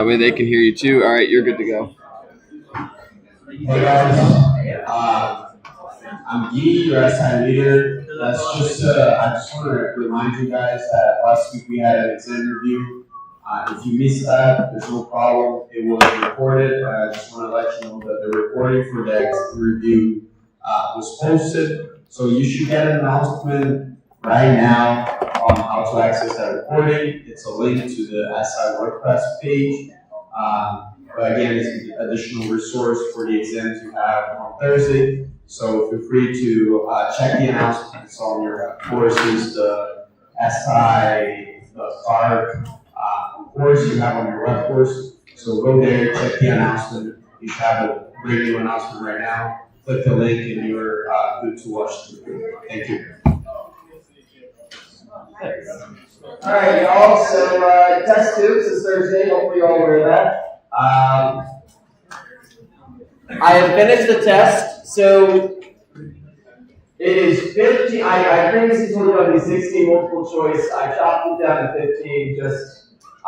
That way they can hear you too. All right, you're good to go. Hey guys, I'm Guy, your SI leader. I just want to remind you guys that last week we had an exam review. If you missed that, there's no problem. It was recorded, but I just want to let you know that the recording for the exam review was posted. So you should get an announcement right now on how to access that recording. It's a link to the SI WordPress page. But again, it's an additional resource for the exams you have on Thursday. So feel free to check the announcements on your courses, the SI, the CARC course you have on your web course. So go there, check the announcement. You should have a radio announcement right now. Click the link and you're good to watch the video. Thank you. All right, y'all. So test tubes is Thursday. Hopefully you're all aware of that. I have finished the test, so it is 15. I previously told you about these 16 multiple choice. I chopped it down to 15.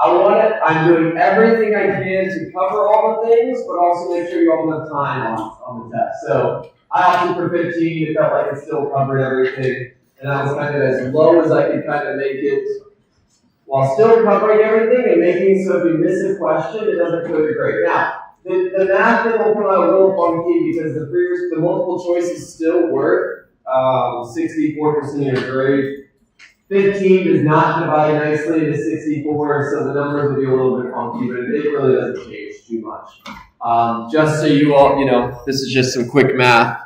I'm doing everything I can to cover all the things, but also make sure you all have time on the test. So I opted for 15. It felt like it still covered everything, and I was kind of as low as I could kind of make it, while still covering everything and making so if you miss a question, it doesn't kill your grade. Now, the math thing will come out a little funky because the multiple choices still work. 64% of your grade. 15 does not divide nicely into 64, so the numbers will be a little bit funky, but it really doesn't change too much. Just so you all, this is just some quick math.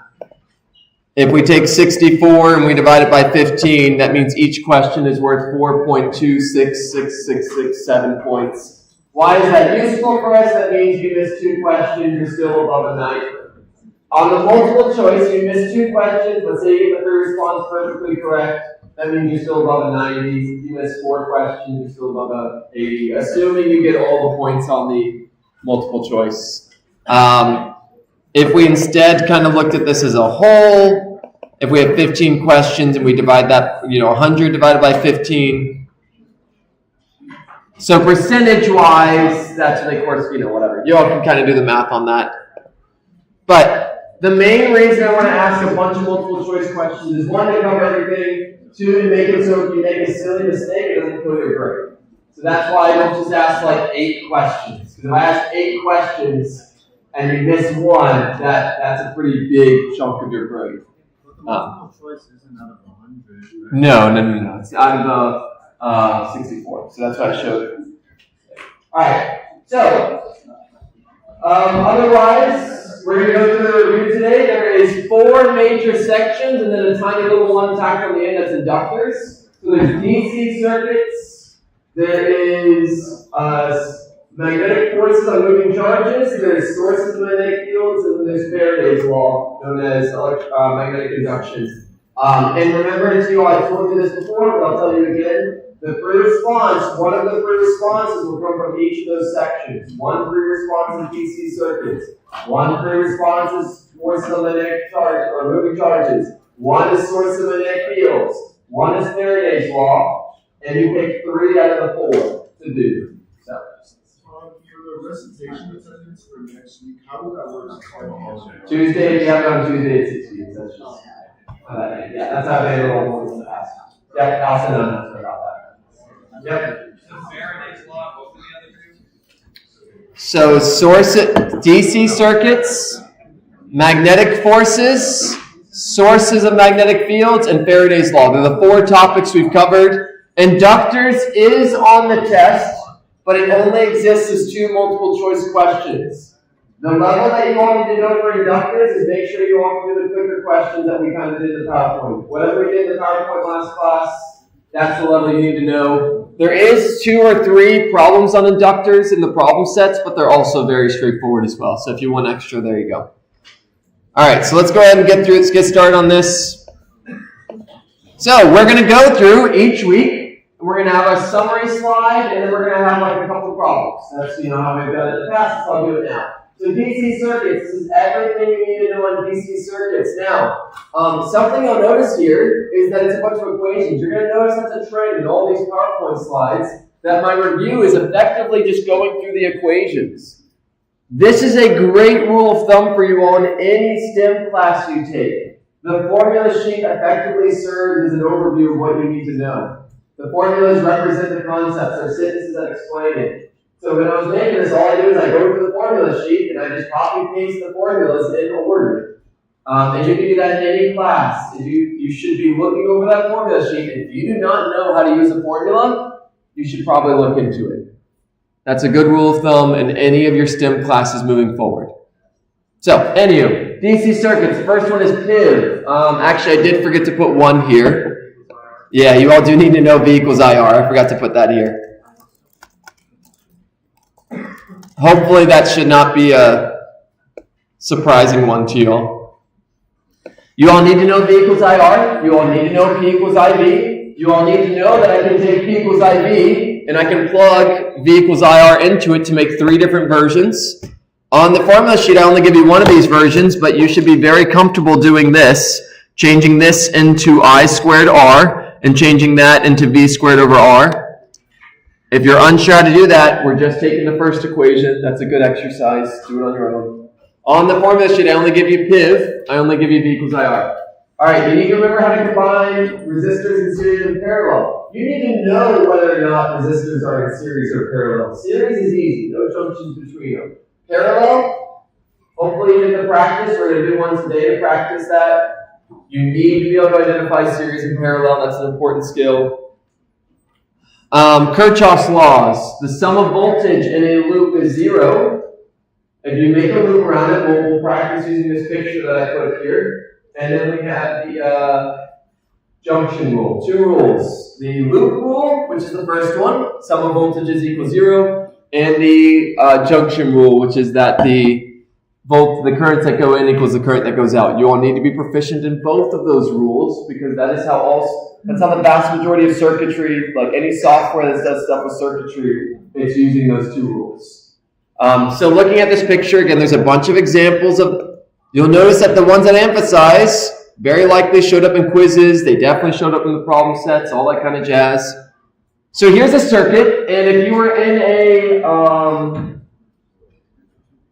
If we take 64 and we divide it by 15, that means each question is worth 4.266667 points. Why is that useful for us? That means you missed 2 questions, you're still above a 90. On the multiple choice, you missed 2 questions, but say you get the first response perfectly correct, that means you're still above a 90. You missed 4 questions, you're still above a 80, assuming you get all the points on the multiple choice. If we instead kind of looked at this as a whole, if we have 15 questions and we divide that, 100 divided by 15. So percentage-wise, that's, of course, whatever. You all can kind of do the math on that. But the main reason I want to ask a bunch of multiple choice questions is 1, to cover everything, 2, to make it so if you make a silly mistake, it doesn't kill your grade. So that's why I don't just ask like 8 questions. Because if I ask 8 questions, and you miss 1, that's a pretty big chunk of your grade. Multiple choice isn't out of 100, right? No. It's out of 64. So that's what I showed you. Alright, so otherwise, we're going to go through the review today. There is 4 major sections and then a tiny little one tacked on the end that's inductors. So there's DC circuits, there is magnetic forces on moving charges, there's sources of magnetic fields, and then there's Faraday's law, known as magnetic induction. And remember, I told you this before, but I'll tell you again, one of the free responses will come from each of those sections. 1 free response is DC circuits, 1 free response is forces of magnetic charge, or moving charges, 1 is sources of magnetic fields, 1 is Faraday's law, and you pick 3 out of the 4 to do. For the recitation attendance for next week, how would that work? Tuesday, you have it on Tuesday at 6 p.m. That's just that's how they roll the past. Yep, I'll send an announcement about that. Yep. Faraday's law, what were the other 2? So DC circuits, magnetic forces, sources of magnetic fields, and Faraday's law. They're the 4 topics we've covered. Inductors is on the test, but it only exists as 2 multiple choice questions. The level that you all need to know for inductors is make sure you all can do the quicker questions that we kind of did in the PowerPoint. Whatever we did in the PowerPoint last class, that's the level you need to know. There is 2 or 3 problems on inductors in the problem sets, but they're also very straightforward as well. So if you want extra, there you go. All right, so let's go ahead and get through. Let's get started on this. So we're going to go through each week. We're going to have a summary slide, and then we're going to have like a couple of problems. That's how we've done it in the past, so I'll do it now. So DC circuits, this is everything you need to know on DC circuits. Now, something you'll notice here is that it's a bunch of equations. You're going to notice that's a trend in all these PowerPoint slides that my review is effectively just going through the equations. This is a great rule of thumb for you all in any STEM class you take. The formula sheet effectively serves as an overview of what you need to know. The formulas represent the concepts or sentences that explain it. So when I was making this, all I do is I go to the formula sheet and I just copy and paste the formulas in order. And you can do that in any class. You should be looking over that formula sheet. If you do not know how to use a formula, you should probably look into it. That's a good rule of thumb in any of your STEM classes moving forward. So, anywho, DC circuits. The first one is PIV. Actually, I did forget to put one here. Yeah, you all do need to know V equals IR. I forgot to put that here. Hopefully that should not be a surprising one to you all. You all need to know V equals IR. You all need to know P equals IV. You all need to know that I can take P equals IV and I can plug V equals IR into it to make 3 different versions. On the formula sheet, I only give you one of these versions, but you should be very comfortable doing this, changing this into I squared R and changing that into V squared over R. If you're unsure how to do that, we're just taking the first equation. That's a good exercise. Do it on your own. On the formula sheet, I only give you PIV. I only give you V equals IR. All right, you need to remember how to combine resistors in series and parallel. You need to know whether or not resistors are in series or parallel. Series is easy. No junctions between them. Parallel, hopefully you did the practice. We're going to do one today to practice that. You need to be able to identify series and parallel. That's an important skill. Kirchhoff's laws. The sum of voltage in a loop is 0. If you make a loop around it, we'll practice using this picture that I put here. And then we have the junction rule. 2 rules. The loop rule, which is the first one, sum of voltages equals 0. And the junction rule, which is that the currents that go in equals the current that goes out. You all need to be proficient in both of those rules because that's how the vast majority of circuitry, like any software that does stuff with circuitry, it's using those 2 rules. So looking at this picture, again, there's a bunch of examples of. You'll notice that the ones that I emphasize very likely showed up in quizzes. They definitely showed up in the problem sets, all that kind of jazz. So here's a circuit, and if you were in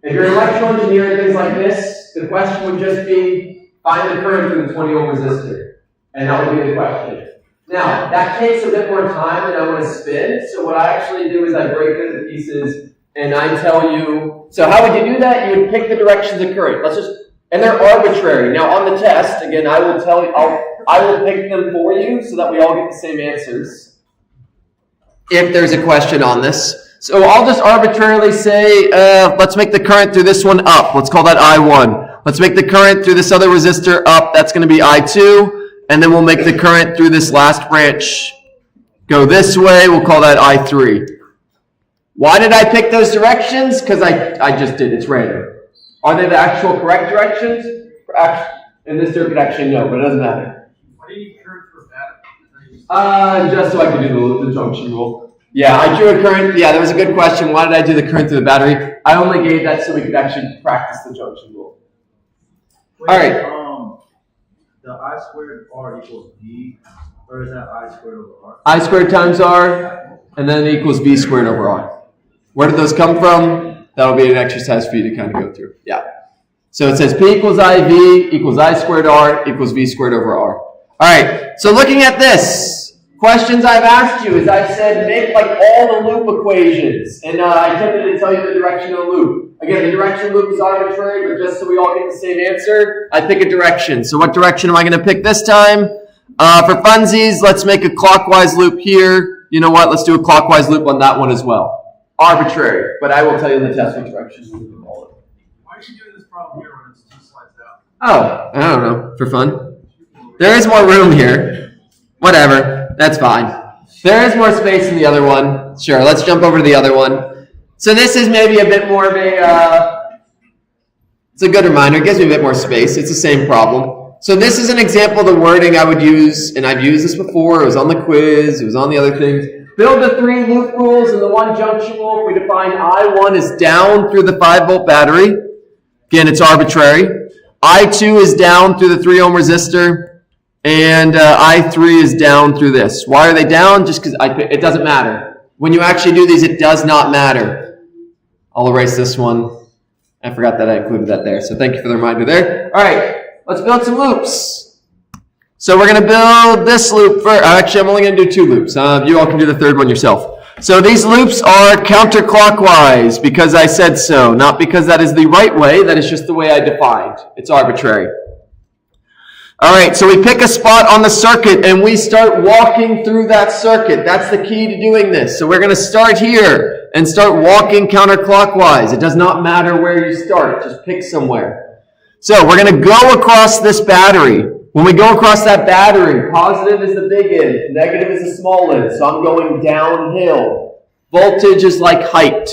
if you're an electrical engineer and things like this, the question would just be, find the current through the 20 ohm resistor. And that would be the question. Now, that takes a bit more time than I want to spend, so what I actually do is I break it into pieces, and I tell you, so how would you do that? You would pick the directions of current. And they're arbitrary. Now on the test, again, I will pick them for you so that we all get the same answers. If there's a question on this. So I'll just arbitrarily say, let's make the current through this one up. Let's call that I1. Let's make the current through this other resistor up. That's going to be I2. And then we'll make the current through this last branch go this way. We'll call that I3. Why did I pick those directions? Because I just did. It's random. Are they the actual correct directions? In this circuit, actually, no, but it doesn't matter. Why do you need current for battery? Just so I can do the junction rule. Yeah, I drew a current. Yeah, that was a good question. Why did I do the current through the battery? I only gave that so we could actually practice the junction rule. Wait, All right. The I squared R equals V, or is that I squared over R? I squared times R, and then it equals V squared over R. Where did those come from? That'll be an exercise for you to kind of go through. Yeah. So it says P equals IV equals I squared R equals V squared over R. All right. So looking at this, questions I've asked you is I said make like all the loop equations. And I attempted to tell you the direction of the loop. Again, the direction of the loop is arbitrary, but just so we all get the same answer, I pick a direction. So what direction am I going to pick this time? For funsies, let's make a clockwise loop here. You know what? Let's do a clockwise loop on that one as well. Arbitrary, but I will tell you in the test what directions we can follow it. Why are you doing this problem here when it's 2 slides out? Oh, I don't know, for fun. There is more room here. Whatever, that's fine. There is more space in the other one. Sure, let's jump over to the other one. So this is maybe a bit more of a, it's a good reminder. It gives me a bit more space. It's the same problem. So this is an example of the wording I would use, and I've used this before. It was on the quiz. It was on the other things. Build the 3 loop rules and the 1 junction rule. We define I1 is down through the 5-volt battery. Again, it's arbitrary. I2 is down through the 3 ohm resistor. And I3 is down through this. Why are they down? Just because it doesn't matter. When you actually do these, it does not matter. I'll erase this one. I forgot that I included that there, so thank you for the reminder there. All right, let's build some loops. So we're going to build this loop first. Actually, I'm only going to do 2 loops. You all can do the third one yourself. So these loops are counterclockwise because I said so, not because that is the right way. That is just the way I defined. It's arbitrary. All right, so we pick a spot on the circuit and we start walking through that circuit. That's the key to doing this. So we're going to start here and start walking counterclockwise. It does not matter where you start. Just pick somewhere. So we're going to go across this battery. When we go across that battery, positive is the big end, negative is the small end. So I'm going downhill. Voltage is like height.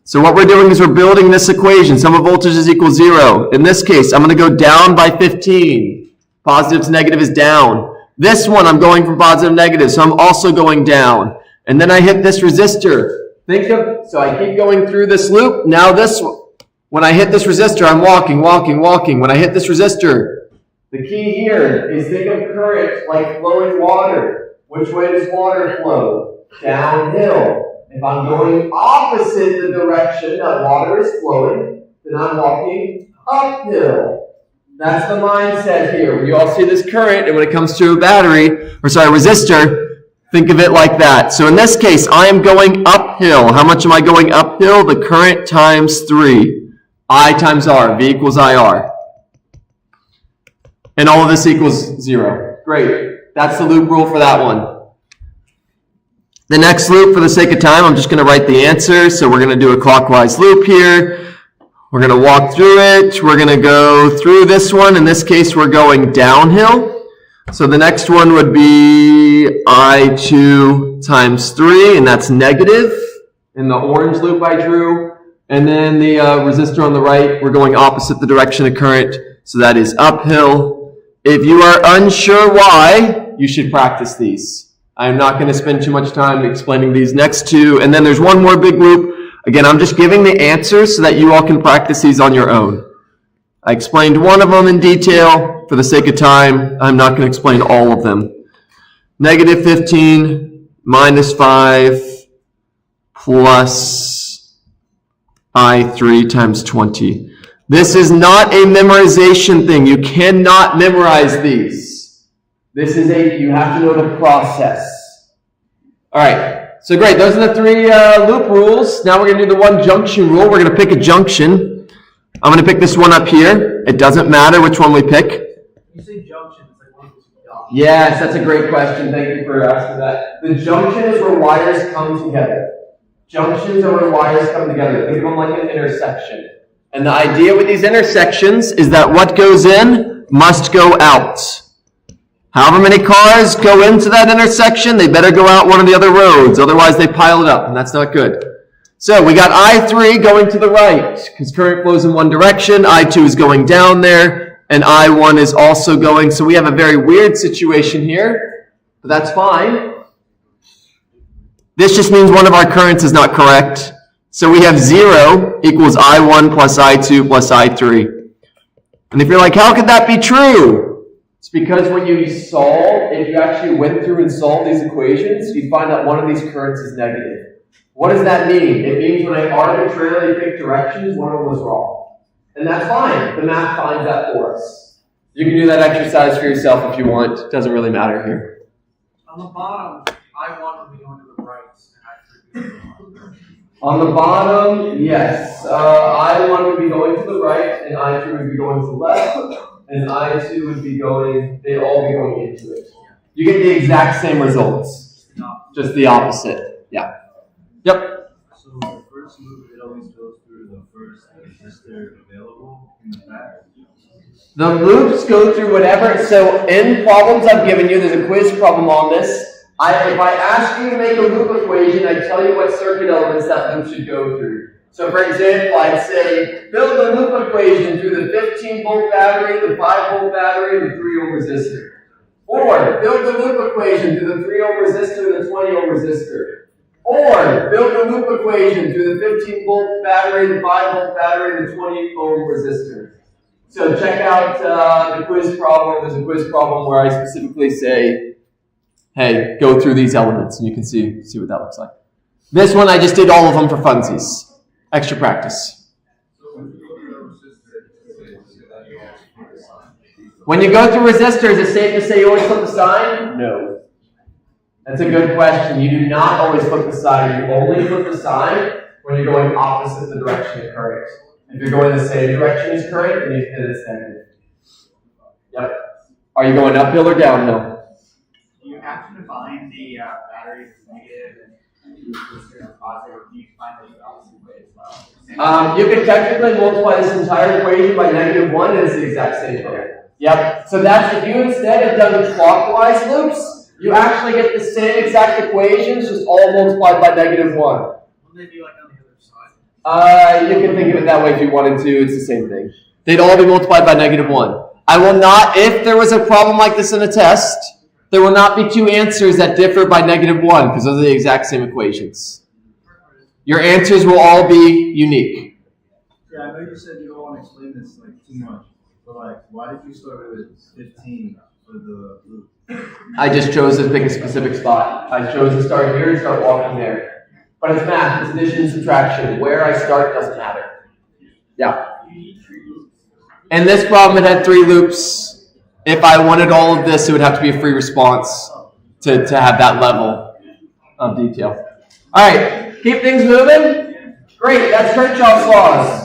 So what we're doing is we're building this equation. Sum of voltage is equal 0. In this case, I'm going to go down by 15. Positive to negative is down. This one, I'm going from positive to negative, so I'm also going down. And then I hit this resistor. So I keep going through this loop. Now this one, when I hit this resistor, I'm walking. When I hit this resistor, the key here is think of current like flowing water. Which way does water flow? Downhill. If I'm going opposite the direction that water is flowing, then I'm walking uphill. That's the mindset here. You all see this current, and when it comes to a resistor, think of it like that. So in this case, I am going uphill. How much am I going uphill? The current times 3. I times R. V equals IR. And all of this equals 0. Great. That's the loop rule for that one. The next loop, for the sake of time, I'm just going to write the answer. So we're going to do a clockwise loop here. We're going to walk through it. We're going to go through this one. In this case, we're going downhill. So the next one would be I2 times 3, and that's negative in the orange loop I drew. And then the resistor on the right, we're going opposite the direction of current, so that is uphill. If you are unsure why, you should practice these. I'm not going to spend too much time explaining these next 2. And then there's one more big loop. Again, I'm just giving the answers so that you all can practice these on your own. I explained one of them in detail. For the sake of time, I'm not going to explain all of them. Negative 15 minus 5 plus I3 times 20. This is not a memorization thing. You cannot memorize these. You have to know the process. All right. So great, those are the 3 loop rules. Now we're going to do the 1 junction rule. We're going to pick a junction. I'm going to pick this one up here. It doesn't matter which one we pick. You say junction, it's like one of those dots. Yes, that's a great question. Thank you for asking that. The junction is where wires come together. Junctions are where wires come together. Think of them like an intersection. And the idea with these intersections is that what goes in must go out. However many cars go into that intersection, they better go out one of the other roads. Otherwise, they pile it up, and that's not good. So we got I3 going to the right, because current flows in one direction. I2 is going down there, and I1 is also going. So we have a very weird situation here, but that's fine. This just means one of our currents is not correct. So we have 0 equals I1 plus I2 plus I3. And if you're like, how could that be true? It's because when you solve, if you actually went through and solved these equations, you'd find that one of these currents is negative. What does that mean? It means when I arbitrarily pick directions, one of them was wrong. And that's fine. The math finds that for us. You can do that exercise for yourself if you want. It doesn't really matter here. On the bottom, I1 will be going to the right, and I3 On the bottom, yes. I1 would be going to the right, and I3 would be going to the left. And I2 would be going, they'd all be going into it. You get the exact same results, just the opposite. Yeah. Yep. So the first loop, it always goes through the first resistor available in the back. The loops go through whatever. So in problems I've given you, there's a quiz problem on this. If I ask you to make a loop equation, I tell you what circuit elements that loop should go through. So for example, I'd say, build a loop equation through the 15-volt battery, the 5-volt battery, and the 3-ohm resistor. Or, build a loop equation through the 3-ohm resistor and the 20-ohm resistor. Or, build a loop equation through the 15-volt battery, the 5-volt battery, and the 20-ohm resistor. So check out the quiz problem. There's a quiz problem where I specifically say, hey, go through these elements, and you can see what that looks like. This one, I just did all of them for funsies. Extra practice. When you go through resistors, is it safe to say you always flip the sign? No. That's a good question. You do not always flip the sign. You only flip the sign when you're going opposite the direction of current. If you're going the same direction as current, then it's negative. Yep. Are you going uphill or downhill? Do you have to define the batteries as negative and resistors as positive, or do you find those the opposite way as well? You could technically multiply this entire equation by -1, and it's the exact same thing. Yep. So that's if you instead have done clockwise loops, you actually get the same exact equations, just all multiplied by -1. Will they be like on the other side? You can think of it that way if you wanted to. It's the same thing. They'd all be multiplied by -1. I will not, if there was a problem like this in a test, there will not be two answers that differ by -1 because those are the exact same equations. Your answers will all be unique. Yeah, I know you said you don't want to explain this like too much, but like, why did you start with 15 for the loop? I just chose to pick a specific spot. I chose to start here and start walking there. But it's math, it's addition and subtraction. Where I start doesn't matter. Yeah. And this problem, it had 3 loops. If I wanted all of this, it would have to be a free response to have that level of detail. All right, keep things moving. Great, that's Kirchhoff's laws.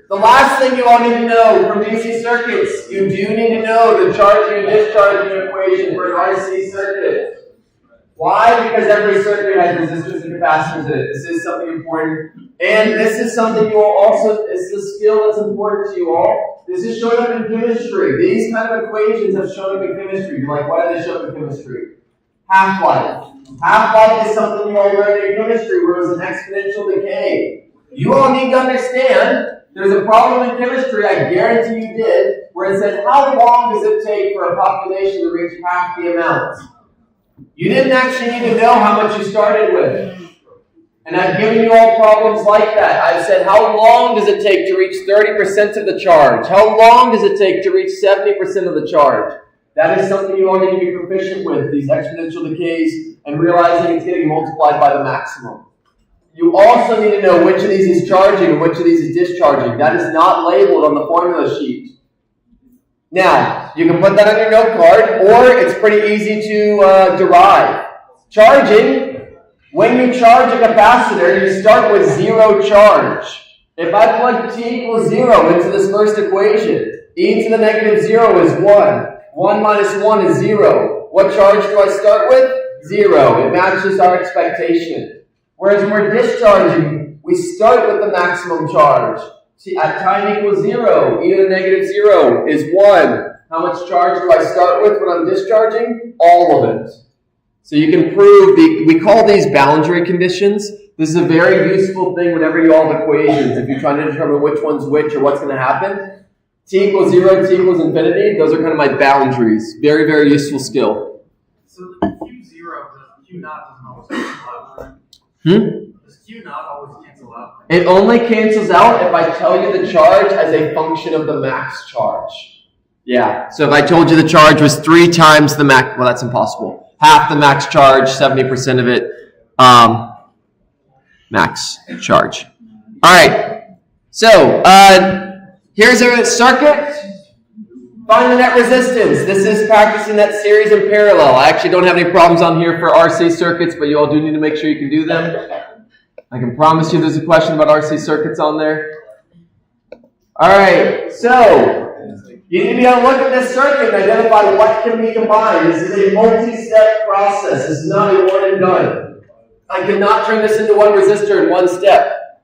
The last thing you all need to know from DC circuits, you do need to know the charging and discharging equation for an RC circuit. Why? Because every circuit has resistors and capacitors in it. This is something important. And this is something you all also, it's a skill that's important to you all. This is showing up in chemistry. These kind of equations have shown up in chemistry. You're like, why do they show up in chemistry? Half-life. Half-life is something you all learned in chemistry where it was an exponential decay. You all need to understand there's a problem in chemistry, I guarantee you did, where it said, how long does it take for a population to reach half the amount? You didn't actually need to know how much you started with. And I've given you all problems like that. I've said, how long does it take to reach 30% of the charge? How long does it take to reach 70% of the charge? That is something you all need to be proficient with, these exponential decays, and realizing it's getting multiplied by the maximum. You also need to know which of these is charging and which of these is discharging. That is not labeled on the formula sheet. Now, you can put that on your note card, or it's pretty easy to derive. Charging, when you charge a capacitor, you start with 0 charge. If I plug t equals 0 into this first equation, e to the -0 is 1. 1 minus 1 is 0. What charge do I start with? 0. It matches our expectation. Whereas when we're discharging, we start with the maximum charge. See, at time equals 0, e to the -0 is 1. How much charge do I start with when I'm discharging? All of it. So you can prove, we call these boundary conditions. This is a very useful thing whenever you all have equations. If you're trying to determine which one's which or what's going to happen. T equals 0, t equals infinity. Those are kind of my boundaries. Very, very useful skill. So the Q0, the Q naught doesn't always cancel out. Does Q naught always cancel out? It only cancels out if I tell you the charge as a function of the max charge. Yeah. So if I told you the charge was 3 times the max, well, that's impossible. Half the max charge, 70% of it, max charge. All right. So here's a circuit. Find the net resistance. This is practicing that series in parallel. I actually don't have any problems on here for RC circuits, but you all do need to make sure you can do them. I can promise you there's a question about RC circuits on there. All right. So you need to be able to look at this circuit and identify what can be combined. This is a multi-step process. This is not a one and done. I cannot turn this into one resistor in one step.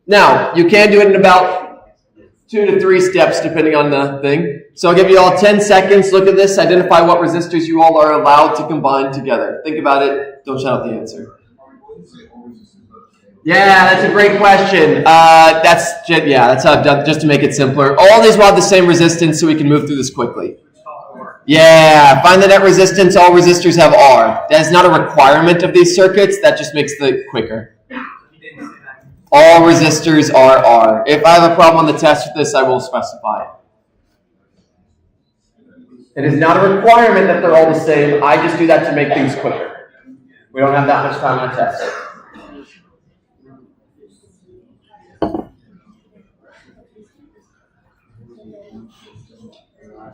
Now, you can do it in about 2 to 3 steps depending on the thing. So I'll give you all 10 seconds. Look at this. Identify what resistors you all are allowed to combine together. Think about it. Don't shout out the answer. Yeah, that's a great question. That's how I've done, just to make it simpler. All these will have the same resistance, so we can move through this quickly. Yeah, find the net resistance. All resistors have R. That is not a requirement of these circuits. That just makes it quicker. All resistors are R. If I have a problem on the test with this, I will specify it. It is not a requirement that they're all the same. I just do that to make things quicker. We don't have that much time on a test.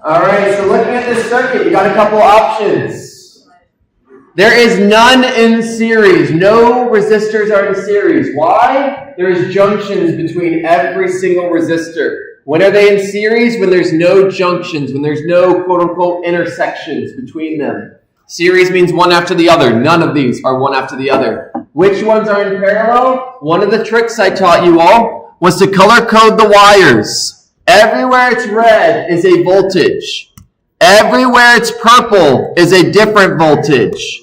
All right, so looking at this circuit, you got a couple options. There is none in series. No resistors are in series. Why? There is junctions between every single resistor. When are they in series? When there's no junctions, when there's no quote-unquote intersections between them. Series means one after the other. None of these are one after the other. Which ones are in parallel? One of the tricks I taught you all was to color code the wires. Everywhere it's red is a voltage. Everywhere it's purple is a different voltage.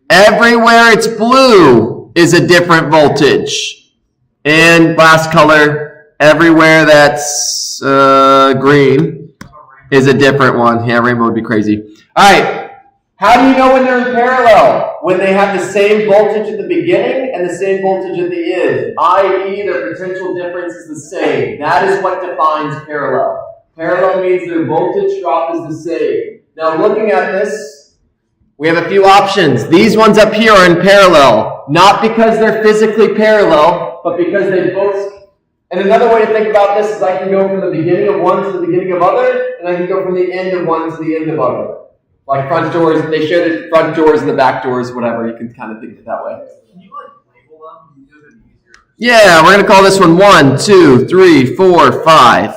Everywhere it's blue is a different voltage. And last color, everywhere that's green is a different one. Yeah, rainbow would be crazy. All right. How do you know when they're in parallel? When they have the same voltage at the beginning and the same voltage at the end, i.e. their potential difference is the same. That is what defines parallel. Parallel means their voltage drop is the same. Now looking at this, we have a few options. These ones up here are in parallel, not because they're physically parallel, but because they both... And another way to think about this is I can go from the beginning of one to the beginning of other, and I can go from the end of one to the end of other. Like front doors, they show the front doors and the back doors, whatever. You can kind of think of it that way. Can you label them? Because it'd be easier. Yeah, we're going to call this one 1, 2, 3, 4, 5.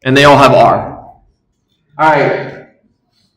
And they all have R. All right.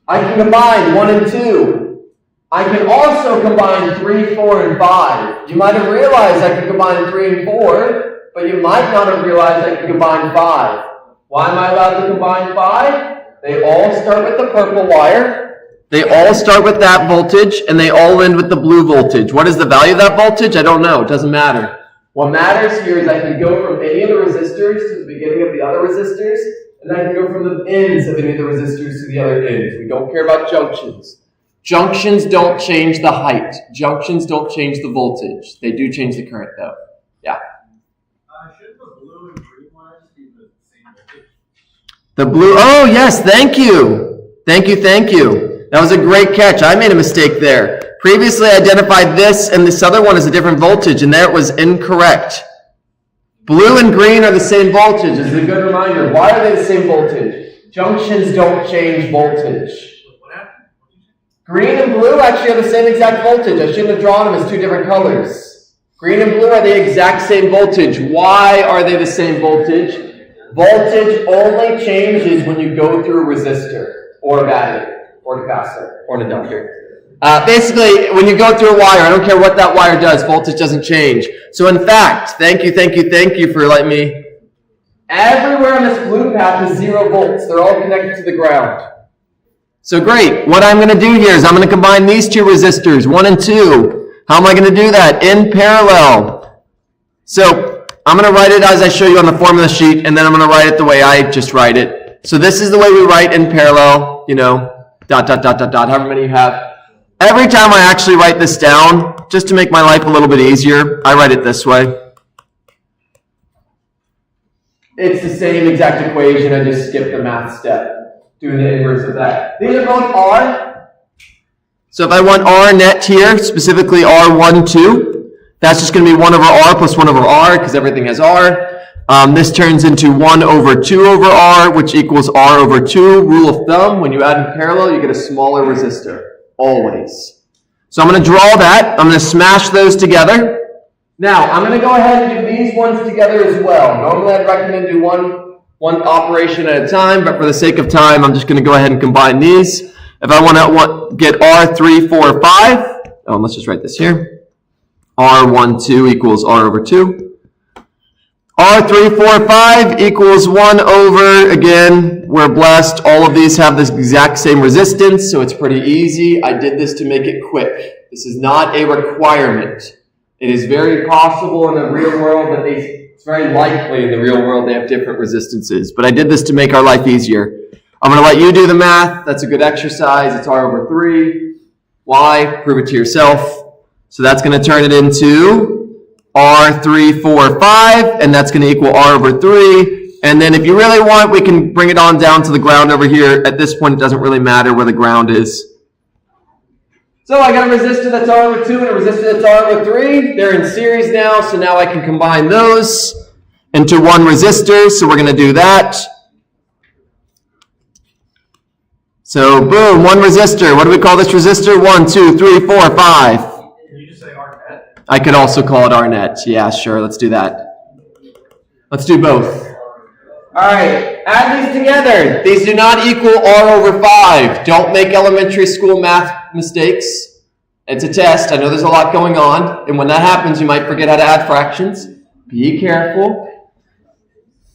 I can combine 1 and 2. I can also combine 3, 4, and 5. You might have realized I could combine 3 and 4, but you might not have realized I could combine 5. Why am I allowed to combine 5? They all start with the purple wire. They all start with that voltage, and they all end with the blue voltage. What is the value of that voltage? I don't know. It doesn't matter. What matters here is I can go from any of the resistors to the beginning of the other resistors, and I can go from the ends of any of the resistors to the other ends. We don't care about junctions. Junctions don't change the height. Junctions don't change the voltage. They do change the current, though. Yeah. Should the blue and green wires be the same voltage? The blue, oh yes, thank you. Thank you. That was a great catch. I made a mistake there. Previously I identified this and this other one as a different voltage, and there it was incorrect. Blue and green are the same voltage. This is a good reminder. Why are they the same voltage? Junctions don't change voltage. Green and blue actually are the same exact voltage. I shouldn't have drawn them as two different colors. Green and blue are the exact same voltage. Why are they the same voltage? Voltage only changes when you go through a resistor, or a battery, or a capacitor, or an inductor. Basically, when you go through a wire, I don't care what that wire does, voltage doesn't change. So in fact, thank you for letting me... Everywhere on this blue path is 0 volts. They're all connected to the ground. So great. What I'm going to do here is I'm going to combine these two resistors, 1 and 2. How am I going to do that? In parallel. So I'm going to write it as I show you on the formula sheet, and then I'm going to write it the way I just write it. So this is the way we write in parallel, however many you have. Every time I actually write this down, just to make my life a little bit easier, I write it this way. It's the same exact equation, I just skipped the math step, doing the inverse of that. These are both R. So if I want R net here, specifically R12, that's just going to be 1 over R plus 1 over R, because everything has R. This turns into 1 over 2 over R, which equals R over 2. Rule of thumb, when you add in parallel, you get a smaller resistor, always. So I'm going to draw that. I'm going to smash those together. Now, I'm going to go ahead and do these ones together as well. Normally, I'd recommend do one operation at a time, but for the sake of time, I'm just going to go ahead and combine these. If I want to get R3, 4, 5, let's just write this here. R12 equals R over 2. R3, 4, 5 equals 1 over, again, we're blessed. All of these have this exact same resistance, so it's pretty easy. I did this to make it quick. This is not a requirement. It is very possible in the real world that it's very likely in the real world they have different resistances. But I did this to make our life easier. I'm going to let you do the math. That's a good exercise. It's R over 3. Why? Prove it to yourself. So that's going to turn it into R3, 4, 5, and that's going to equal R over 3. And then if you really want, we can bring it on down to the ground over here. At this point, it doesn't really matter where the ground is. So I got a resistor that's R over 2 and a resistor that's R over 3. They're in series now, so now I can combine those into one resistor. So we're going to do that. So boom, one resistor. What do we call this resistor? 1, 2, 3, 4, 5. Can you just say R-net? I could also call it R-net. Yeah, sure. Let's do that. Let's do both. All right, add these together. These do not equal R over 5. Don't make elementary school math mistakes. It's a test. I know there's a lot going on. And when that happens, you might forget how to add fractions. Be careful.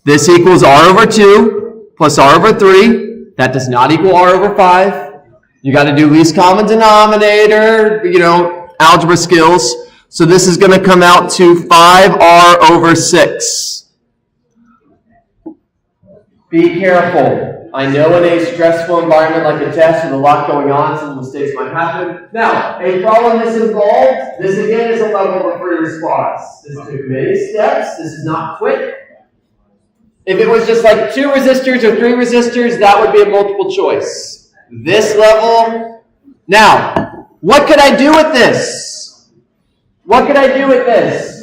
This equals R over 2 plus R over 3. That does not equal R over 5. You got to do least common denominator, algebra skills. So this is going to come out to 5R over 6. Be careful. I know in a stressful environment like a test with a lot going on, some mistakes might happen. Now, a problem this involved, this again is a level of free response. This took many steps. This is not quick. If it was just like 2 resistors or 3 resistors, that would be a multiple choice. This level. Now, what could I do with this? What could I do with this?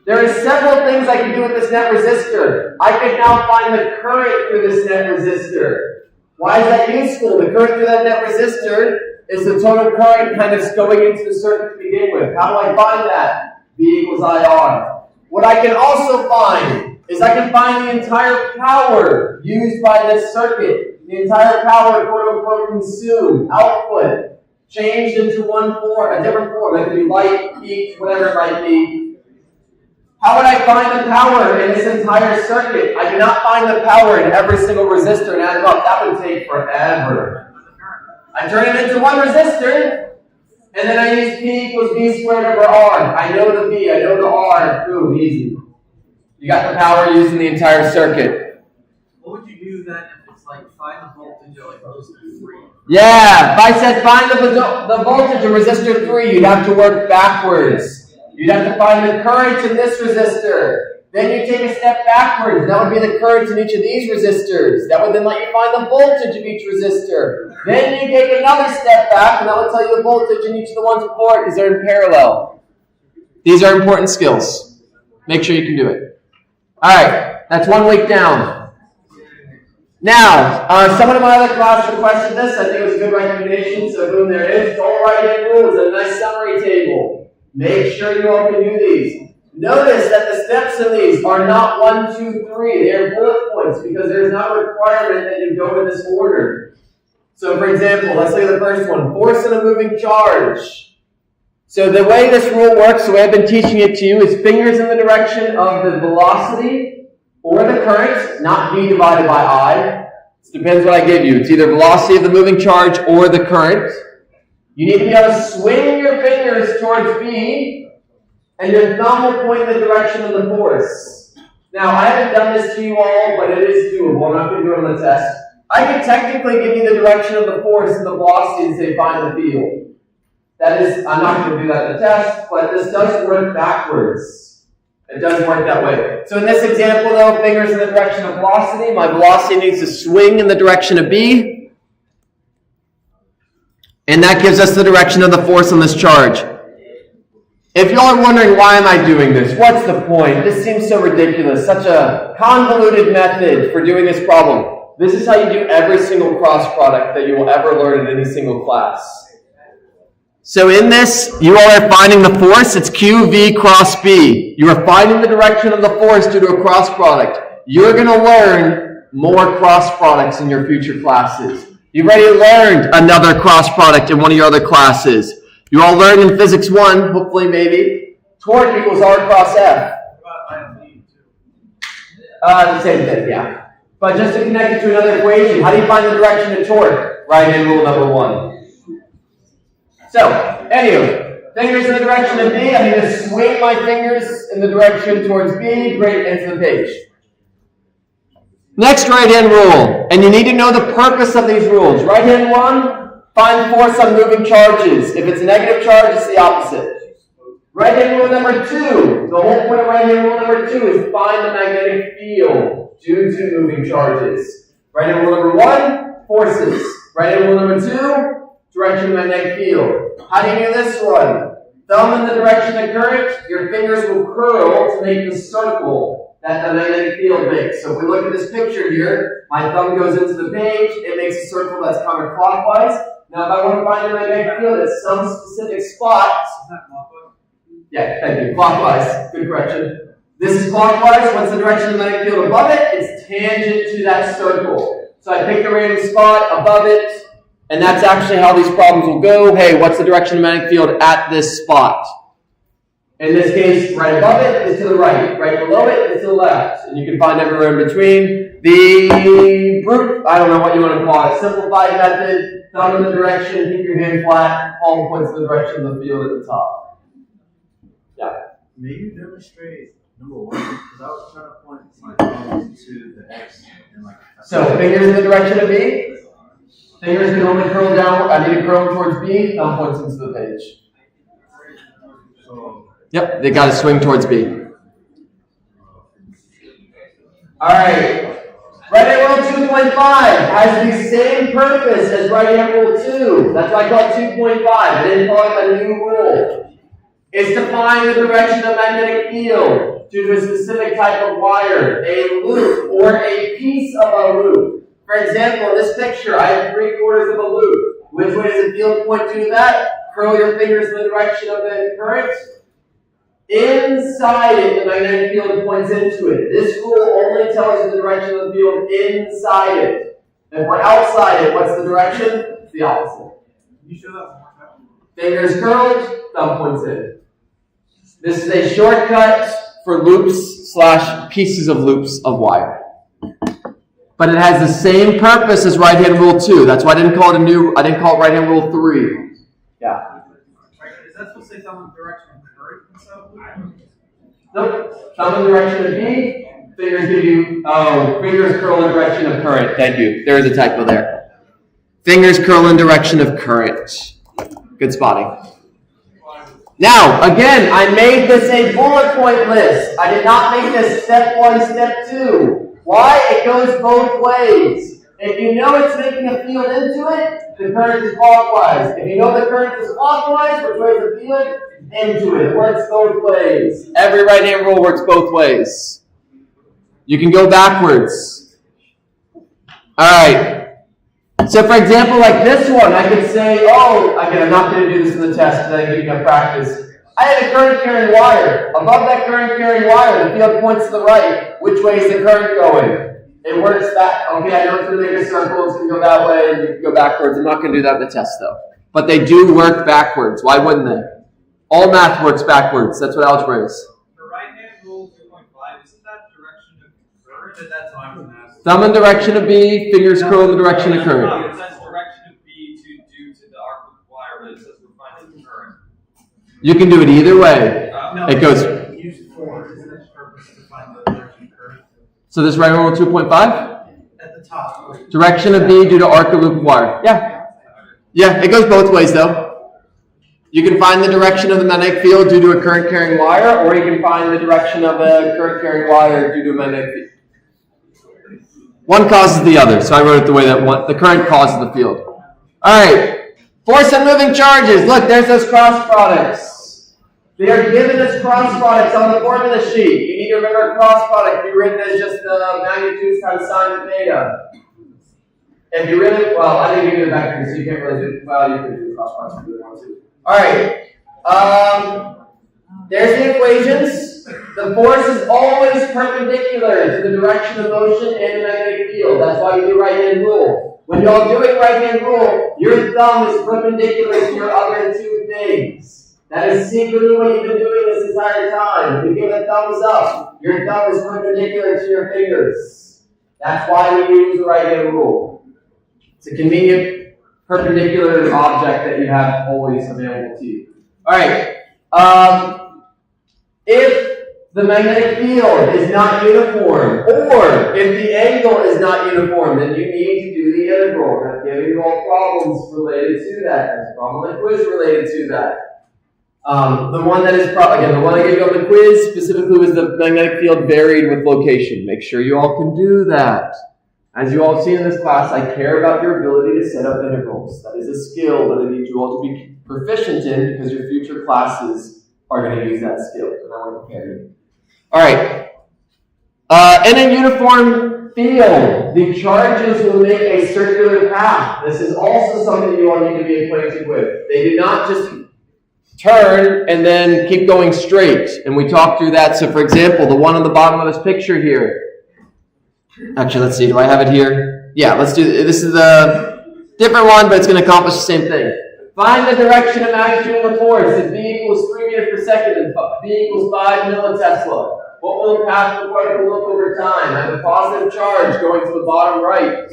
There are several things I can do with this net resistor. I could now find the current through this net resistor. Why is that useful? The current through that net resistor is the total current kind of going into the circuit to begin with. How do I find that? V equals IR. What I can also find is I can find the entire power used by this circuit. The entire power, quote unquote, consumed, output, changed into one form, a different form. It could be light, heat, whatever it might be. How would I find the power in this entire circuit? I cannot find the power in every single resistor and add it up. That would take forever. I turn it into one resistor, and then I use P equals V squared over R. I know the V, I know the R. Boom, easy. You got the power used in the entire circuit. What would you do then if it's like find the voltage of like resistor 3? Yeah, if I said find the voltage of resistor 3, you'd have to work backwards. You'd have to find the current in this resistor. Then you take a step backwards. That would be the current in each of these resistors. That would then let you find the voltage of each resistor. Then you take another step back, and that will tell you the voltage in each of the ones before it because they're in parallel. These are important skills. Make sure you can do it. All right, that's 1 week down. Now, someone in my other class requested this. I think it was a good recommendation, so boom, there it is. Don't write in rules. A nice summary table. Make sure you all can do these. Notice that the steps in these are not 1, 2, 3. They are bullet points because there's not a requirement that you go in this order. So, for example, let's look at the first one. Force in a moving charge. So the way this rule works, the way I've been teaching it to you, is fingers in the direction of the velocity or the current, not V divided by I. It depends what I give you. It's either velocity of the moving charge or the current. You need to be able to swing your fingers towards B, and your thumb will point in the direction of the force. Now, I haven't done this to you all, but it is doable. I'm not going to do it on the test. I could technically give you the direction of the force and the velocity and say find the field. That is, I'm not going to do that in the test, but this does work backwards. It does work that way. So in this example, though, fingers in the direction of velocity. My velocity needs to swing in the direction of B. And that gives us the direction of the force on this charge. If y'all are wondering why am I doing this, what's the point? This seems so ridiculous, such a convoluted method for doing this problem. This is how you do every single cross product that you will ever learn in any single class. So in this, you all are finding the force. It's QV cross B. You are finding the direction of the force due to a cross product. You're going to learn more cross products in your future classes. You've already learned another cross product in one of your other classes. You all learned in Physics 1, hopefully, maybe, torque equals R cross F. The same thing, yeah. But just to connect it to another equation, how do you find the direction of torque? Right-hand rule number 1. So, anyway, fingers in the direction of B. I need to swing my fingers in the direction towards B. Great, into the page. Next right-hand rule, and you need to know the purpose of these rules. Right-hand 1, find force on moving charges. If it's a negative charge, it's the opposite. Right-hand rule number 2, the whole point of right-hand rule number 2 is find the magnetic field due to moving charges. Right-hand rule number 1, forces. Right-hand rule number 2, direction of magnetic field. How do you do this one? Thumb in the direction of current, your fingers will curl to make the circle that the magnetic field makes. So if we look at this picture here, my thumb goes into the page, it makes a circle that's counterclockwise. Now if I want to find the magnetic field at some specific spot, yeah, thank you, clockwise, good correction. This is clockwise, what's the direction of the magnetic field above it? It's tangent to that circle. So I picked a random spot above it, and that's actually how these problems will go. Hey, what's the direction of the magnetic field at this spot? In this case, right above it is to the right below it is to the left. And you can find everywhere in between. The brute, I don't know what you want to call it, simplified method, thumb in the direction, keep your hand flat, all points in the direction of the field at the top. Yeah. May you demonstrate number one? Because I was trying to point my thumb to the X and like. So fingers in the direction of B. Fingers can only curl down. I need to curl towards B. Thumb points into the page. So. Yep, they got to swing towards B. All right. Right hand rule 2.5 has the same purpose as right hand rule 2. That's why I call it 2.5. I didn't call it a new rule. It's to find the direction of magnetic field due to a specific type of wire, a loop, or a piece of a loop. For example, in this picture, I have 3/4 of a loop. Which way does the field point to that? Curl your fingers in the direction of the current. Inside it, the magnetic field points into it. This rule only tells you the direction of the field inside it. If we're outside it, what's the direction? It's the opposite. Can you show that one more time? Fingers curled, thumb points in. This is a shortcut for loops / pieces of loops of wire. But it has the same purpose as right hand rule 2. That's why I didn't call it right hand rule 3. Yeah. Is that supposed to say thumb in the direction of current and stuff? Nope. Thumb in the direction of B. Fingers curl in the direction of current. Thank you. There is a typo there. Fingers curl in direction of current. Good spotting. Now, again, I made this a bullet point list. I did not make this step 1, step 2. Why? It goes both ways. If you know it's making a field into it, the current is clockwise. If you know the current is clockwise, which way is the field? Into it. It works both ways. Every right-hand rule works both ways. You can go backwards. Alright. So for example, like this one, I could say, again, I'm not going to do this in the test because I'm getting up practice. I had a current carrying wire. Above that current carrying wire, the field points to the right. Which way is the current going? It works that. Okay, I know it's going to make a circle. It's going to go that way, and you can go backwards. I'm not going to do that in the test, though. But they do work backwards. Why wouldn't they? All math works backwards. That's what algebra is. For right hand rule 2.5, isn't that direction of current? That's what I was asking. Thumb in direction of B, fingers curl in the direction of current. It says direction of B due to the arc of the wire, but it says we're finding the current. You can do it either way. It goes. Use 4. Isn't its purpose to find the direction of current? So this right rule 2.5? At the top. Direction of B due to arc or loop of wire. Yeah. Yeah, it goes both ways though. You can find the direction of the magnetic field due to a current carrying wire, or you can find the direction of a current carrying wire due to a magnetic field. One causes the other, so I wrote it the way that the current causes the field. Alright, force and moving charges. Look, there's those cross products. They are given as cross products on the formula sheet. You need to remember a cross product be written as just the magnitudes times sine of theta. If you really, I think you can do it back here, so you can't really do it. Well, you can do the cross products if you really want to. Alright, there's the equations. The force is always perpendicular to the direction of motion in the magnetic field. That's why you do right-hand rule. When y'all doing right-hand rule, your thumb is perpendicular to your other two things. That is secretly what you've been doing this entire time. When you give a thumbs up, your thumb is perpendicular to your fingers. That's why we use the right-hand rule. It's a convenient perpendicular object that you have always available to you. Alright, if the magnetic field is not uniform, or if the angle is not uniform, then you need to do the integral. I'm giving you all problems related to that. There's a problem and quiz related to that. The one that is the one I gave you on the quiz specifically was the magnetic field varied with location. Make sure you all can do that. As you all have seen in this class, I care about your ability to set up integrals. That is a skill that I need you all to be proficient in because your future classes are going to use that skill. And I want to prepare you. All right. In a uniform field, the charges will make a circular path. This is also something you all need to be acquainted with. They do not just turn and then keep going straight. And we talked through that. So, for example, the one on the bottom of this picture here. Actually, let's see. Do I have it here? Yeah, let's do this. Is a different one, but it's going to accomplish the same thing. Find the direction and magnitude of the force. If v equals 3 meters per second and v equals 5 millitesla, what will the path of the particle look over time? I have a positive charge going to the bottom right.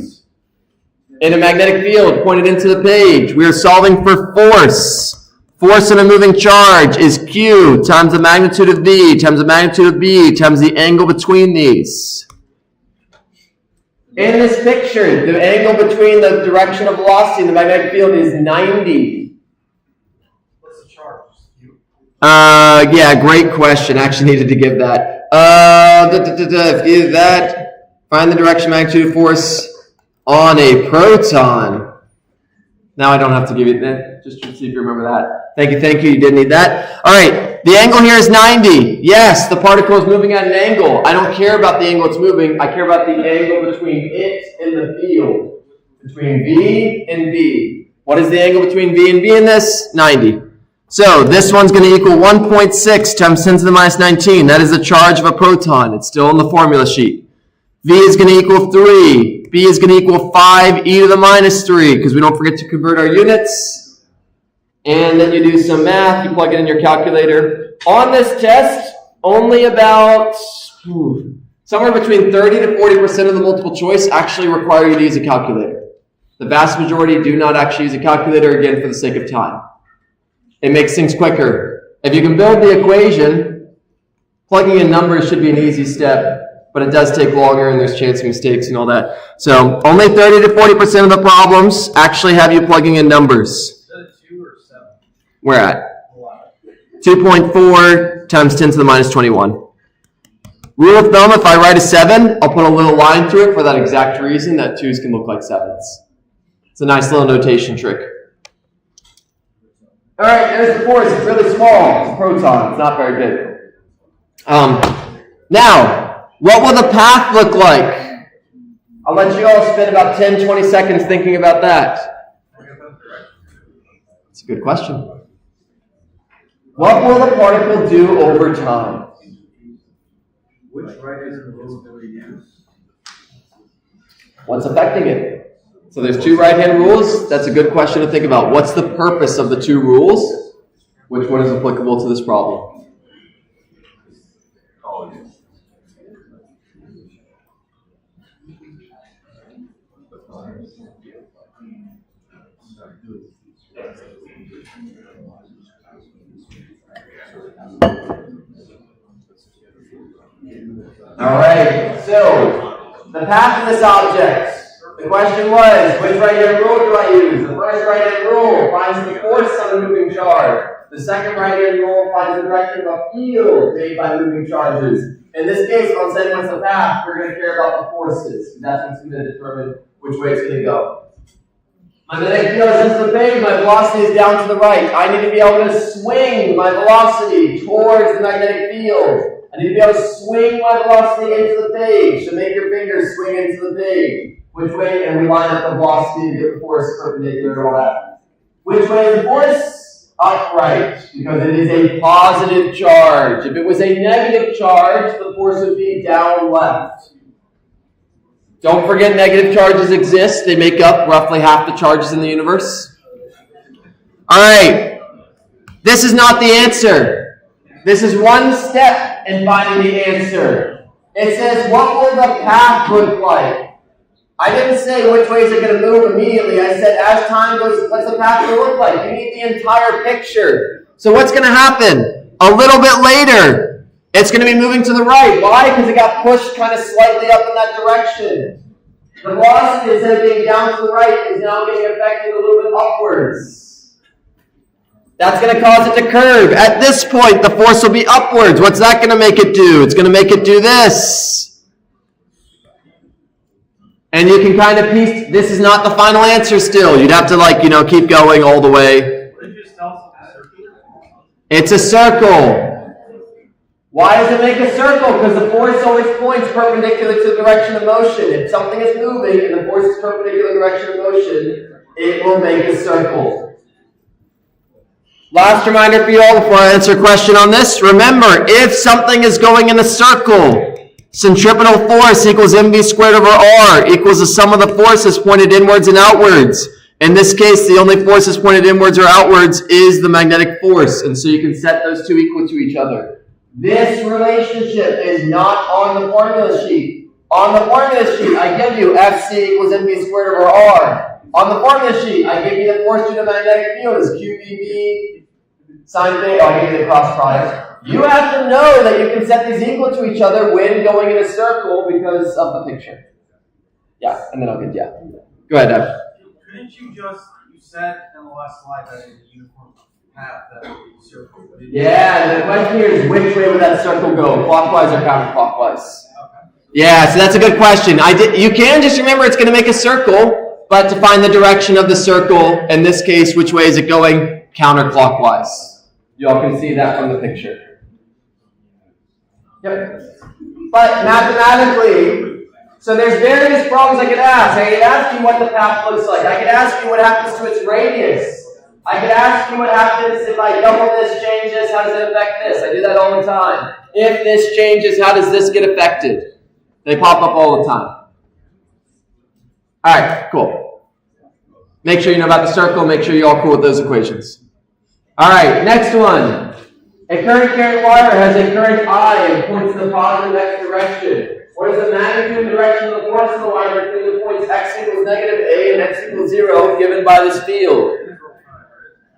In a magnetic field pointed into the page, we are solving for force. Force in a moving charge is Q times the magnitude of V times the magnitude of B times the angle between these. In this picture, the angle between the direction of velocity and the magnetic field is 90. What's the charge? Yeah, great question. Actually needed to give that. If you do that, find the direction, magnitude, force on a proton. Now I don't have to give you that. Just to see if you remember that. Thank you. You did need that. All right. The angle here is 90. Yes, the particle is moving at an angle. I don't care about the angle it's moving. I care about the angle between it and the field. Between V and B. What is the angle between V and B in this? 90. So this one's going to equal 1.6 times 10 to the minus 19. That is the charge of a proton. It's still in the formula sheet. V is going to equal 3. B is going to equal 5 e to the minus 3 because we don't forget to convert our units. And then you do some math. You plug it in your calculator. On this test, only about somewhere between 30 to 40% of the multiple choice actually require you to use a calculator. The vast majority do not actually use a calculator, again, for the sake of time. It makes things quicker. If you can build the equation, plugging in numbers should be an easy step, but it does take longer and there's chance of mistakes and all that. So only 30 to 40% of the problems actually have you plugging in numbers. Is that a 2 or 7? Where at? 2.4 times 10 to the minus 21. Rule of thumb, if I write a 7, I'll put a little line through it for that exact reason that 2's can look like 7s. It's a nice little notation trick. All right, there's the force. It's really small. It's a proton. It's not very big. Now, what will the path look like? I'll let you all spend about 10, 20 seconds thinking about that. It's a good question. What will the particle do over time? Which right-hand rule do we use? What's affecting it? So there's 2 right-hand rules. That's a good question to think about. What's the purpose of the 2 rules? Which one is applicable to this problem? All right, so the path of this object. The question was, which right-hand rule do I use? The first right-hand rule finds the force on a moving charge. The second right-hand rule finds the direction of a field made by moving charges. In this case, on setting what's the path, we're going to care about the forces. That's what's going to determine which way it's going to go. My magnetic field is into the page, my velocity is down to the right. I need to be able to swing my velocity towards the magnetic field. I need to be able to swing my velocity into the page. So make your fingers swing into the page. Which way? And we line up the velocity to get the force perpendicular to all that. Which way is the force? Upright, because it is a positive charge. If it was a negative charge, the force would be down left. Don't forget negative charges exist. They make up roughly half the charges in the universe. All right. This is not the answer. This is one step in finding the answer. It says, what will the path look like? I didn't say which way is it going to move immediately. I said, as time goes, what's the path going to look like? You need the entire picture. So what's going to happen? A little bit later, it's going to be moving to the right. Why? Because it got pushed kind of slightly up in that direction. The velocity, instead of being down to the right, is now getting affected a little bit upwards. That's going to cause it to curve. At this point, the force will be upwards. What's that going to make it do? It's going to make it do this. And you can kind of piece, this is not the final answer still. You'd have to keep going all the way. What did you just tell us about the circle? It's a circle. Why does it make a circle? Because the force always points perpendicular to the direction of motion. If something is moving and the force is perpendicular to the direction of motion, it will make a circle. Last reminder for you all before I answer a question on this. Remember, if something is going in a circle, centripetal force equals mv squared over r equals the sum of the forces pointed inwards and outwards. In this case, the only forces pointed inwards or outwards is the magnetic force. And so you can set those two equal to each other. This relationship is not on the formula sheet. On the formula sheet, I give you Fc equals mv squared over r. On the formula sheet, I give you the force due to the magnetic field is QVB sine theta. I give you the cross product. You have to know that you can set these equal to each other when going in a circle because of the picture. Yeah, and then I'll get, yeah. Go ahead, Deb. Couldn't you said in the last slide that it's a uniform path that would be circle. Yeah, and the question here is which way would that circle go? Clockwise or counterclockwise? Okay. Yeah, so that's a good question. You can just remember it's going to make a circle, but to find the direction of the circle, in this case, which way is it going? Counterclockwise. You all can see that from the picture. Yep. But mathematically, so there's various problems I could ask. I could ask you what the path looks like. I could ask you what happens to its radius. I could ask you what happens if I double this, change this, how does it affect this? I do that all the time. If this changes, how does this get affected? They pop up all the time. Alright, cool. Make sure you know about the circle, make sure you're all cool with those equations. Alright, next one. A current carrying wire has a current I and points in the positive x direction. What is the magnitude and direction of the force in the wire between the points x equals negative a and x equals 0 given by this field?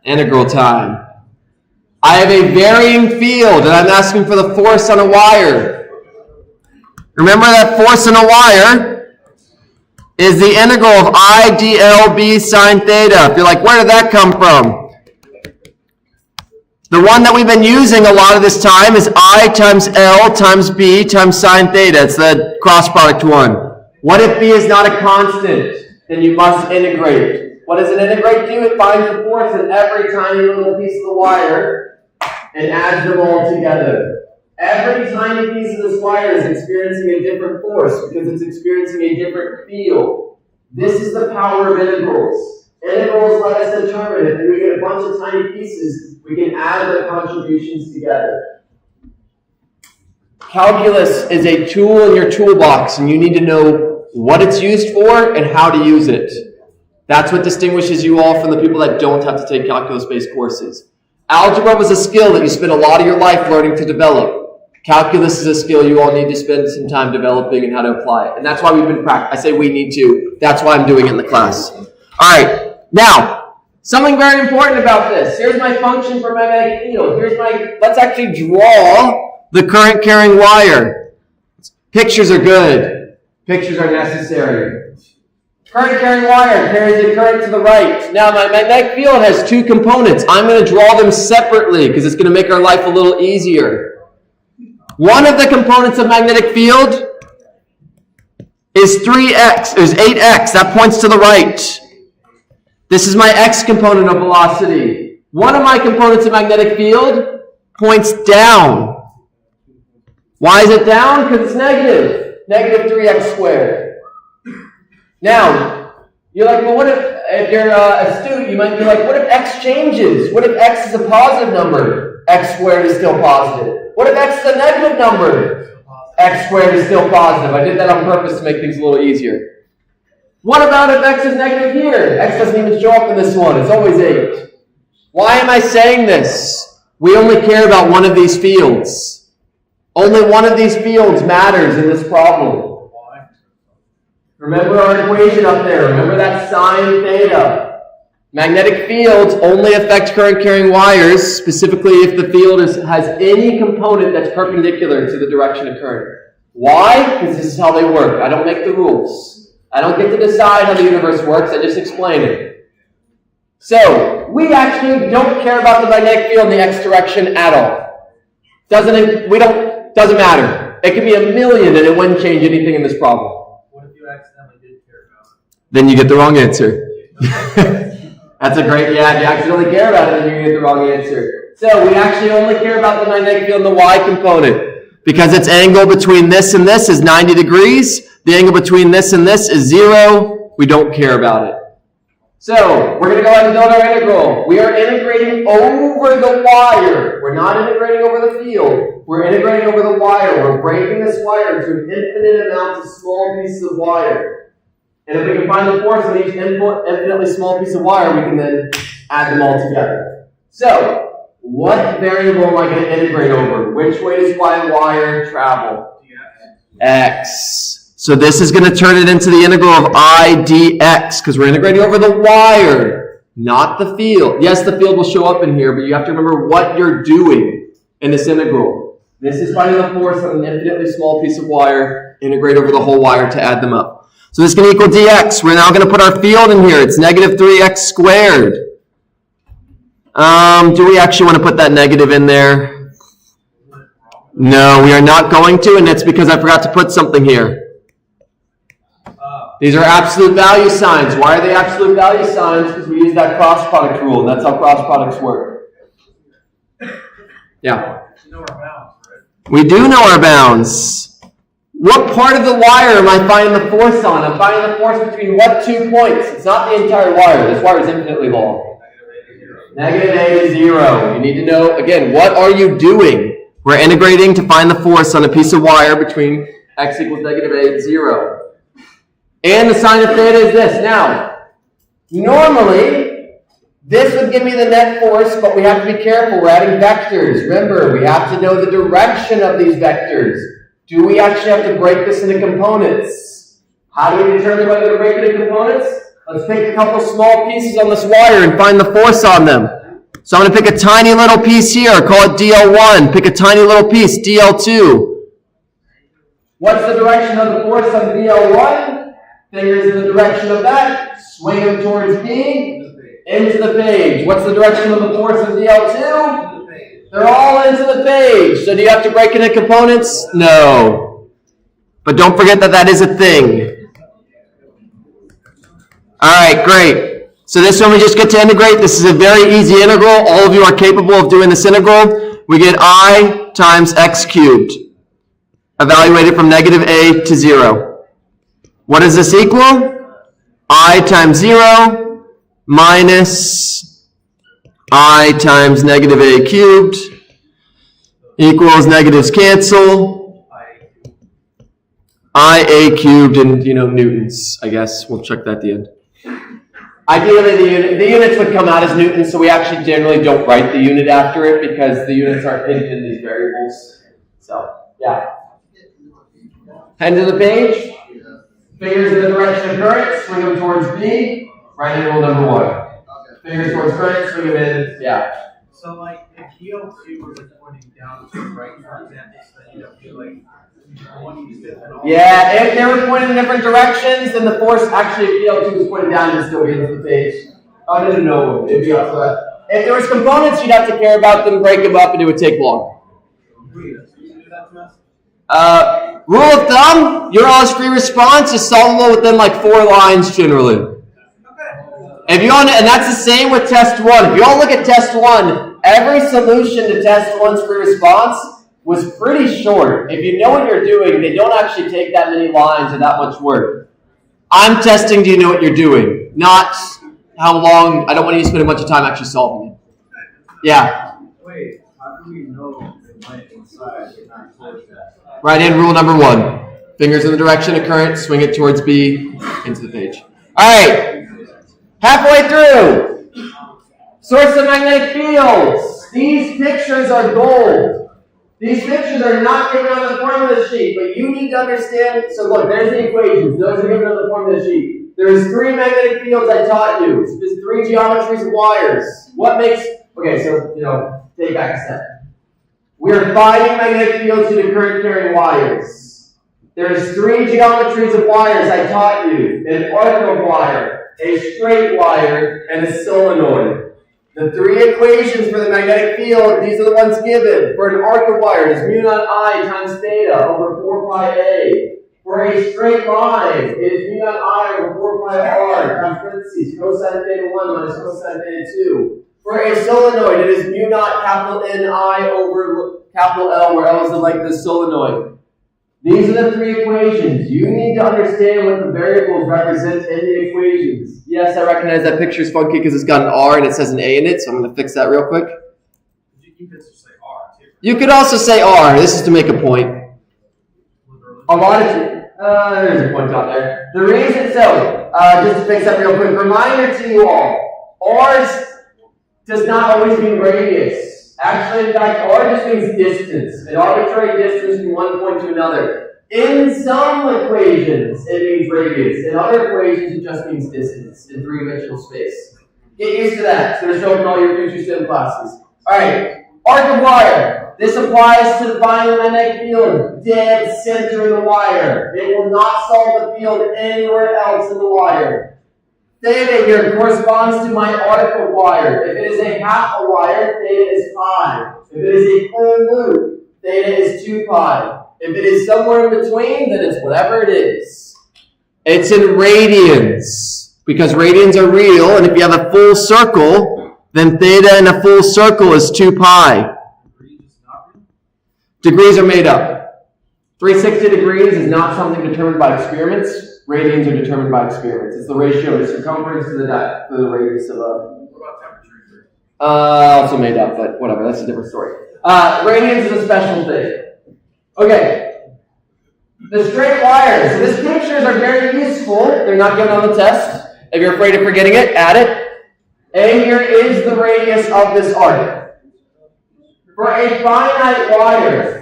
Integral time. I have a varying field and I'm asking for the force on a wire. Remember that force on a wire is the integral of I dl b sine theta. If you're like, where did that come from? The one that we've been using a lot of this time is I times L times B times sine theta. It's the cross product one. What if B is not a constant? Then you must integrate. What does it integrate to? It finds the force in every tiny little piece of the wire and adds them all together. Every tiny piece of this wire is experiencing a different force because it's experiencing a different field. This is the power of integrals. Integrals let us determine if we get a bunch of tiny pieces, we can add their contributions together. Calculus is a tool in your toolbox, and you need to know what it's used for and how to use it. That's what distinguishes you all from the people that don't have to take calculus-based courses. Algebra was a skill that you spent a lot of your life learning to develop. Calculus is a skill you all need to spend some time developing and how to apply it. And that's why we've been practicing. I say we need to. That's why I'm doing it in the class. All right. Now, something very important about this. Here's my function for my magnetic field. Let's actually draw the current carrying wire. Pictures are good. Pictures are necessary. Current carrying wire carries the current to the right. Now, my magnetic field has two components. I'm going to draw them separately because it's going to make our life a little easier. One of the components of magnetic field is 3x. There's 8x. That points to the right. This is my x component of velocity. One of my components of magnetic field points down. Why is it down? Because it's negative. Negative 3x squared. Now, you're like, well, what if you're astute, you might be like, what if x changes? What if x is a positive number? X squared is still positive. What if x is a negative number? X squared is still positive. I did that on purpose to make things a little easier. What about if x is negative here? X doesn't even show up in this one. It's always 8. Why am I saying this? We only care about one of these fields. Only one of these fields matters in this problem. Remember our equation up there. Remember that sine theta. Magnetic fields only affect current carrying wires, specifically if the field has any component that's perpendicular to the direction of current. Why? Because this is how they work. I don't make the rules. I don't get to decide how the universe works, I just explain it. So, we actually don't care about the magnetic field in the x direction at all. Doesn't matter. It could be a million and it wouldn't change anything in this problem. What if you accidentally did then you get the wrong answer. That's a great, yeah, if you actually only care about it, then you get the wrong answer. So we actually only care about the magnetic field in the y component. Because its angle between this and this is 90 degrees, the angle between this and this is 0, we don't care about it. So, we're going to go ahead and build our integral. We are integrating over the wire. We're not integrating over the field. We're integrating over the wire. We're breaking this wire into an infinite amount of small pieces of wire. And if we can find the force on each infinitely small piece of wire, we can then add them all together. So, what variable am I going to integrate over? Which way does my wire travel? X. So this is going to turn it into the integral of I dx, because we're integrating over the wire, not the field. Yes, the field will show up in here, but you have to remember what you're doing in this integral. This is finding the force on an infinitely small piece of wire, integrate over the whole wire to add them up. So this is going to equal dx. We're now going to put our field in here. It's negative 3x squared. Do we actually want to put that negative in there? No, we are not going to, and that's because I forgot to put something here. These are absolute value signs. Why are they absolute value signs? Because we use that cross product rule, and that's how cross products work. Yeah. We do know our bounds. What part of the wire am I finding the force on? I'm finding the force between what 2 points? It's not the entire wire. This wire is infinitely long. Negative A to 0. You need to know, again, what are you doing? We're integrating to find the force on a piece of wire between x equals negative A and 0. And the sign of theta is this. Now, normally, this would give me the net force, but we have to be careful. We're adding vectors. Remember, we have to know the direction of these vectors. Do we actually have to break this into components? How do we determine whether to break it into components? Let's pick a couple small pieces on this wire and find the force on them. So I'm going to pick a tiny little piece here. Call it DL1. Pick a tiny little piece, DL2. What's the direction of the force on DL1? Fingers in the direction of that. Swing them towards B. Into the page. What's the direction of the force of DL2? They're all into the page. So do you have to break it into components? No. But don't forget that that is a thing. Alright, great. So this one we just get to integrate. This is a very easy integral. All of you are capable of doing this integral. We get I times x cubed. Evaluated from negative A to 0. What does this equal? I times 0 minus I times negative A cubed equals negatives cancel. I A cubed and, newtons, I guess. We'll check that at the end. Ideally, the units would come out as newtons, so we actually generally don't write the unit after it because the units aren't hidden in these variables. So, yeah. Head to the page. Fingers in the direction of current, swing them towards B, right angle number 1. Fingers towards current, swing them in, yeah. So, if DL2 was pointing down to the right, for example, so you don't feel like pointing to different. Yeah, if they were pointing in different directions, then the force actually, if DL2 was pointing down, it would still be into the page. Oh, no. It'd be up to that. If there was components, you'd have to care about them, break them up, and it would take longer. Rule of thumb, Ural's free response is solvable within 4 lines generally. If you and that's the same with test 1. If you all look at test 1, every solution to test 1's free response was pretty short. If you know what you're doing, they don't actually take that many lines or that much work. I'm testing, do you know what you're doing? Not how long, I don't want you to spend a bunch of time actually solving it. Yeah. Wait, how do we know it went inside and not towards that? Right hand rule number 1. Fingers in the direction of current, swing it towards B, into the page. Alright, halfway through. Source of magnetic fields. These pictures are gold. These pictures are not given on the formula sheet, but you need to understand, so look, there's the equations. Those are given on the formula sheet. There's 3 magnetic fields I taught you. There's 3 geometries of wires. What makes, okay, so, take back a step. We're finding magnetic fields due to current carrying wires. There's 3 geometries of wires I taught you. An arc of wire, a straight wire, and a solenoid. The 3 equations for the magnetic field, these are the ones given. For an arc of wire, it's mu naught I times theta over 4 pi a. For a straight line, it is mu naught I over 4 pi r times parentheses cosine theta 1 minus cosine theta 2. For a solenoid, it is mu naught capital N I over capital L, where L is the length of the solenoid. These are the three equations. You need to understand what the variables represent in the equations. Yes, I recognize that picture is funky because it's got an R and it says an A in it, so I'm going to fix that real quick. You could just say R too. You could also say R. This is to make a point. A lot of there's a point out there. The reason just to fix that real quick, reminder to you all, R's does not always mean radius. Actually, in fact, R just means distance, an arbitrary distance from one point to another. In some equations, it means radius. In other equations, it just means distance in three-dimensional space. Get used to that. It's going to show up in all your future STEM classes. All right, arc of wire. This applies to the magnetic field dead center of the wire. It will not solve the field anywhere else in the wire. Theta here corresponds to my arc of wire. If it is a half a wire, theta is pi. If it is a full loop, theta is 2 pi. If it is somewhere in between, then it's whatever it is. It's in radians, because radians are real, and if you have a full circle, then theta in a full circle is 2 pi. Degrees are made up. 360 degrees is not something determined by experiments. Radians are determined by experiments. It's the ratio of the circumference to the radius of a... What about temperature? Also made up, but whatever, that's a different story. Radians is a special thing. Okay. The straight wires. So these pictures are very useful. They're not given on the test. If you're afraid of forgetting it, add it. A here is the radius of this arc. For a finite wire,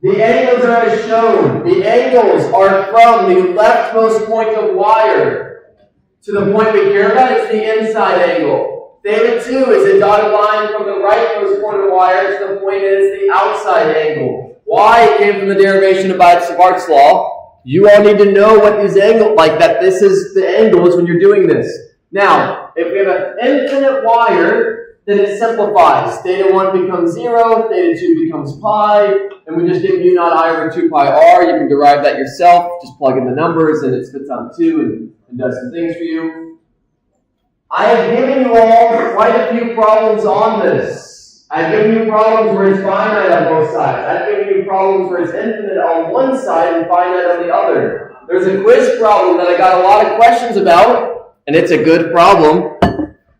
the angles are as shown. The angles are from the leftmost point of wire to the point we care about. It's the inside angle. Theta 2 is a dotted line from the rightmost point of wire to the point that is the outside angle. Why? It came from the derivation of Savaart's law. You all need to know what these angles, like that this is the angles when you're doing this. Now, if we have an infinite wire, then it simplifies. Theta 1 becomes 0, theta 2 becomes pi, and we just get mu naught I over 2 pi r. You can derive that yourself. Just plug in the numbers, and it spits out 2 and does some things for you. I have given you all quite a few problems on this. I've given you problems where it's finite on both sides. I've given you problems where it's infinite on one side and finite on the other. There's a quiz problem that I got a lot of questions about, and it's a good problem.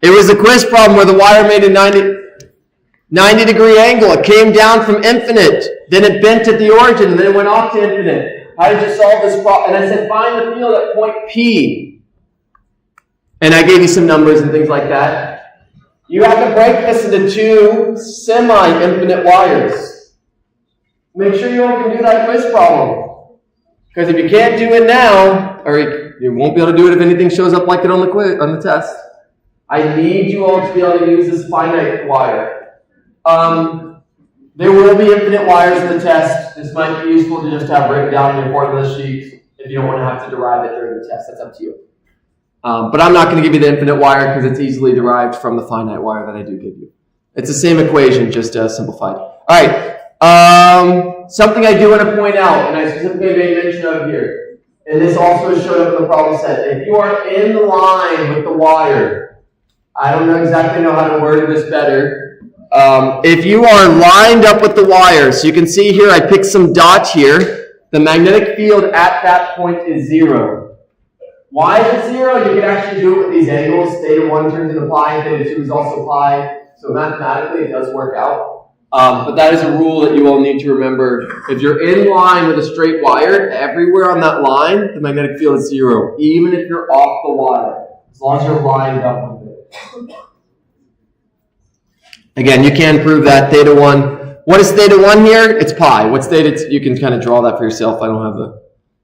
It was a quiz problem where the wire made a 90 degree angle. It came down from infinite. Then it bent at the origin, and then it went off to infinite. How did you solve this problem? And I said, find the field at point P. And I gave you some numbers and things like that. You have to break this into two semi-infinite wires. Make sure you all can do that quiz problem. Because if you can't do it now, or you won't be able to do it if anything shows up like it on the test, I need you all to be able to use this finite wire. There will be infinite wires in the test. This might be useful to just have written down in your formula sheet if you don't want to have to derive it during the test. That's up to you. But I'm not going to give you the infinite wire because it's easily derived from the finite wire that I do give you. It's the same equation, just simplified. All right. Something I do want to point out, and I specifically made mention of here, and this also showed up in the problem set. If you are in line with the wire, I don't exactly know how to word this better. If you are lined up with the wire, so you can see here I picked some dots here. The magnetic field at that point is 0. Why is it 0? You can actually do it with these angles. Theta 1 turns into pi, and theta 2 is also pi. So mathematically, it does work out. But that is a rule that you all need to remember. If you're in line with a straight wire, everywhere on that line, the magnetic field is 0, even if you're off the wire, as long as you're lined up with it. Again, you can prove that. Theta 1. What is theta 1 here? It's pi. What's theta 2? You can kind of draw that for yourself. I don't have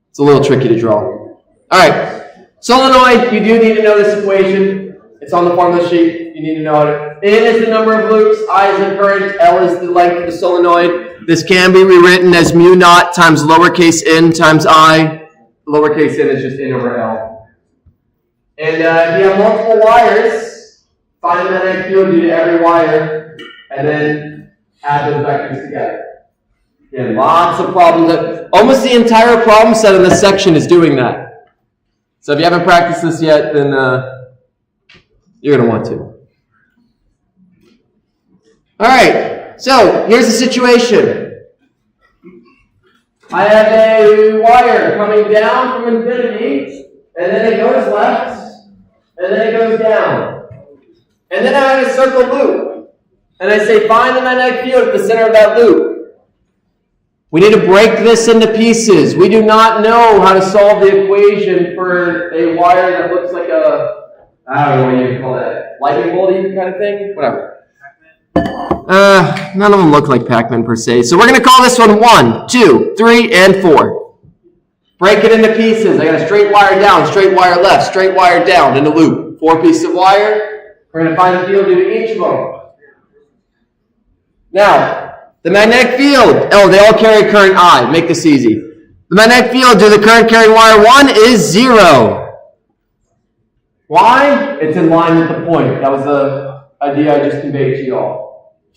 it's a little tricky to draw. All right. Solenoid, you do need to know this equation. It's on the formula sheet. You need to know it. N is the number of loops. I is the current. L is the length of the solenoid. This can be rewritten as mu naught times lowercase n times I. Lowercase n is just n over L. And if you have multiple wires, find the magnetic field due to every wire, and then add those vectors together. Yeah, lots of problems. Almost the entire problem set in this section is doing that. So if you haven't practiced this yet, then you're going to want to. All right, so here's the situation. I have a wire coming down from infinity, and then it goes left, and then it goes down. And then I have a circle loop. And I say, find the magnetic field at the center of that loop. We need to break this into pieces. We do not know how to solve the equation for a wire that looks like a, I don't know what you call that, lightning bolty kind of thing? Whatever. None of them look like Pac-Man per se. So we're going to call this one 1, 2, 3, and 4. Break it into pieces. I got a straight wire down, straight wire left, straight wire down in a loop. 4 pieces of wire. We're going to find the field due to each of them. Now, the magnetic field, they all carry current I. Make this easy. The magnetic field due to the current carrying wire 1 is 0. Why? It's in line with the point. That was the idea I just conveyed to you all.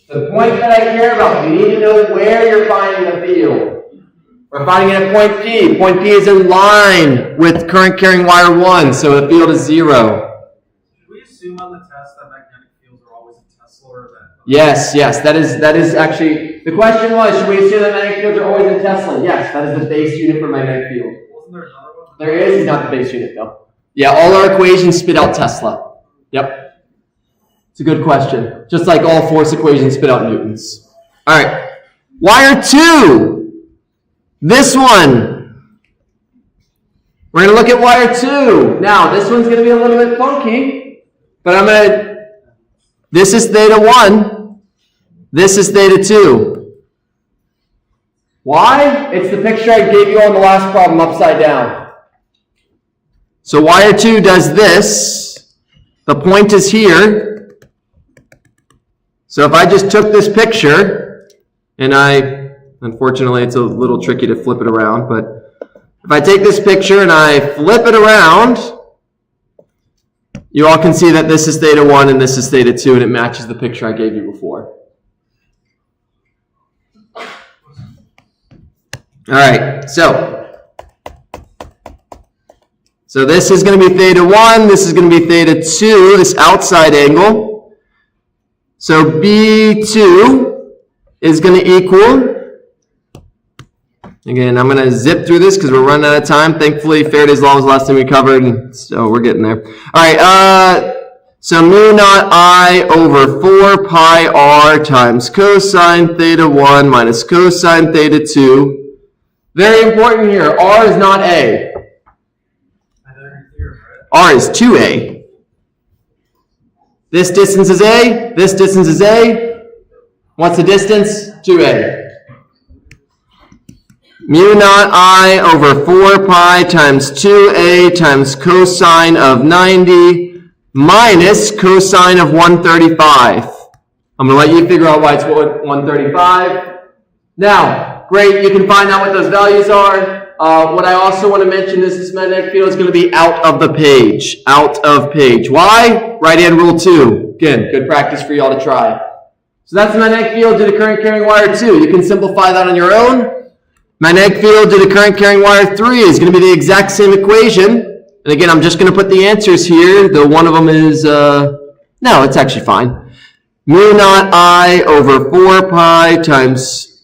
The point that I care about, you need to know where you're finding the field. We're finding it at point P. Point P is in line with current carrying wire 1, so the field is 0. Should we assume on the test that magnetic fields are always in Tesla or that? Yes, that is actually, the question was, should we assume that magnetic fields are always in Tesla? Yes, that is the base unit for magnetic field. Wasn't there another one? There is, he's not the base unit though. Yeah, all our equations spit out Tesla. Yep. It's a good question. Just like all force equations spit out newtons. All right. Wire 2. This one. We're going to look at wire 2. Now, this one's going to be a little bit funky, but this is theta 1. This is theta 2. Why? It's the picture I gave you on the last problem upside down. So wire 2 does this. The point is here. So if I just took this picture, and unfortunately it's a little tricky to flip it around, but if I take this picture and I flip it around, you all can see that this is theta 1 and this is theta 2, and it matches the picture I gave you before. All right, so this is going to be theta 1, this is going to be theta 2, this outside angle. So B2 is going to equal, again, I'm going to zip through this because we're running out of time. Thankfully, Faraday's law was the last thing we covered, so we're getting there. All right, so mu naught I over 4 pi r times cosine theta 1 minus cosine theta 2. Very important here, r is not a. R is 2a. This distance is a, this distance is a. What's the distance? 2a. Mu naught I over 4 pi times 2a times cosine of 90 minus cosine of 135. I'm going to let you figure out why it's 135. Now, great, you can find out what those values are. What I also want to mention is this magnetic field is going to be out of the page. Out of page. Why? Right-hand rule 2. Again, good practice for you all to try. So that's the magnetic field due to current carrying wire 2. You can simplify that on your own. Magnetic field due to current carrying wire 3 is going to be the exact same equation. And again, I'm just going to put the answers here. The one of them is, no, it's actually fine. Mu naught I over 4 pi times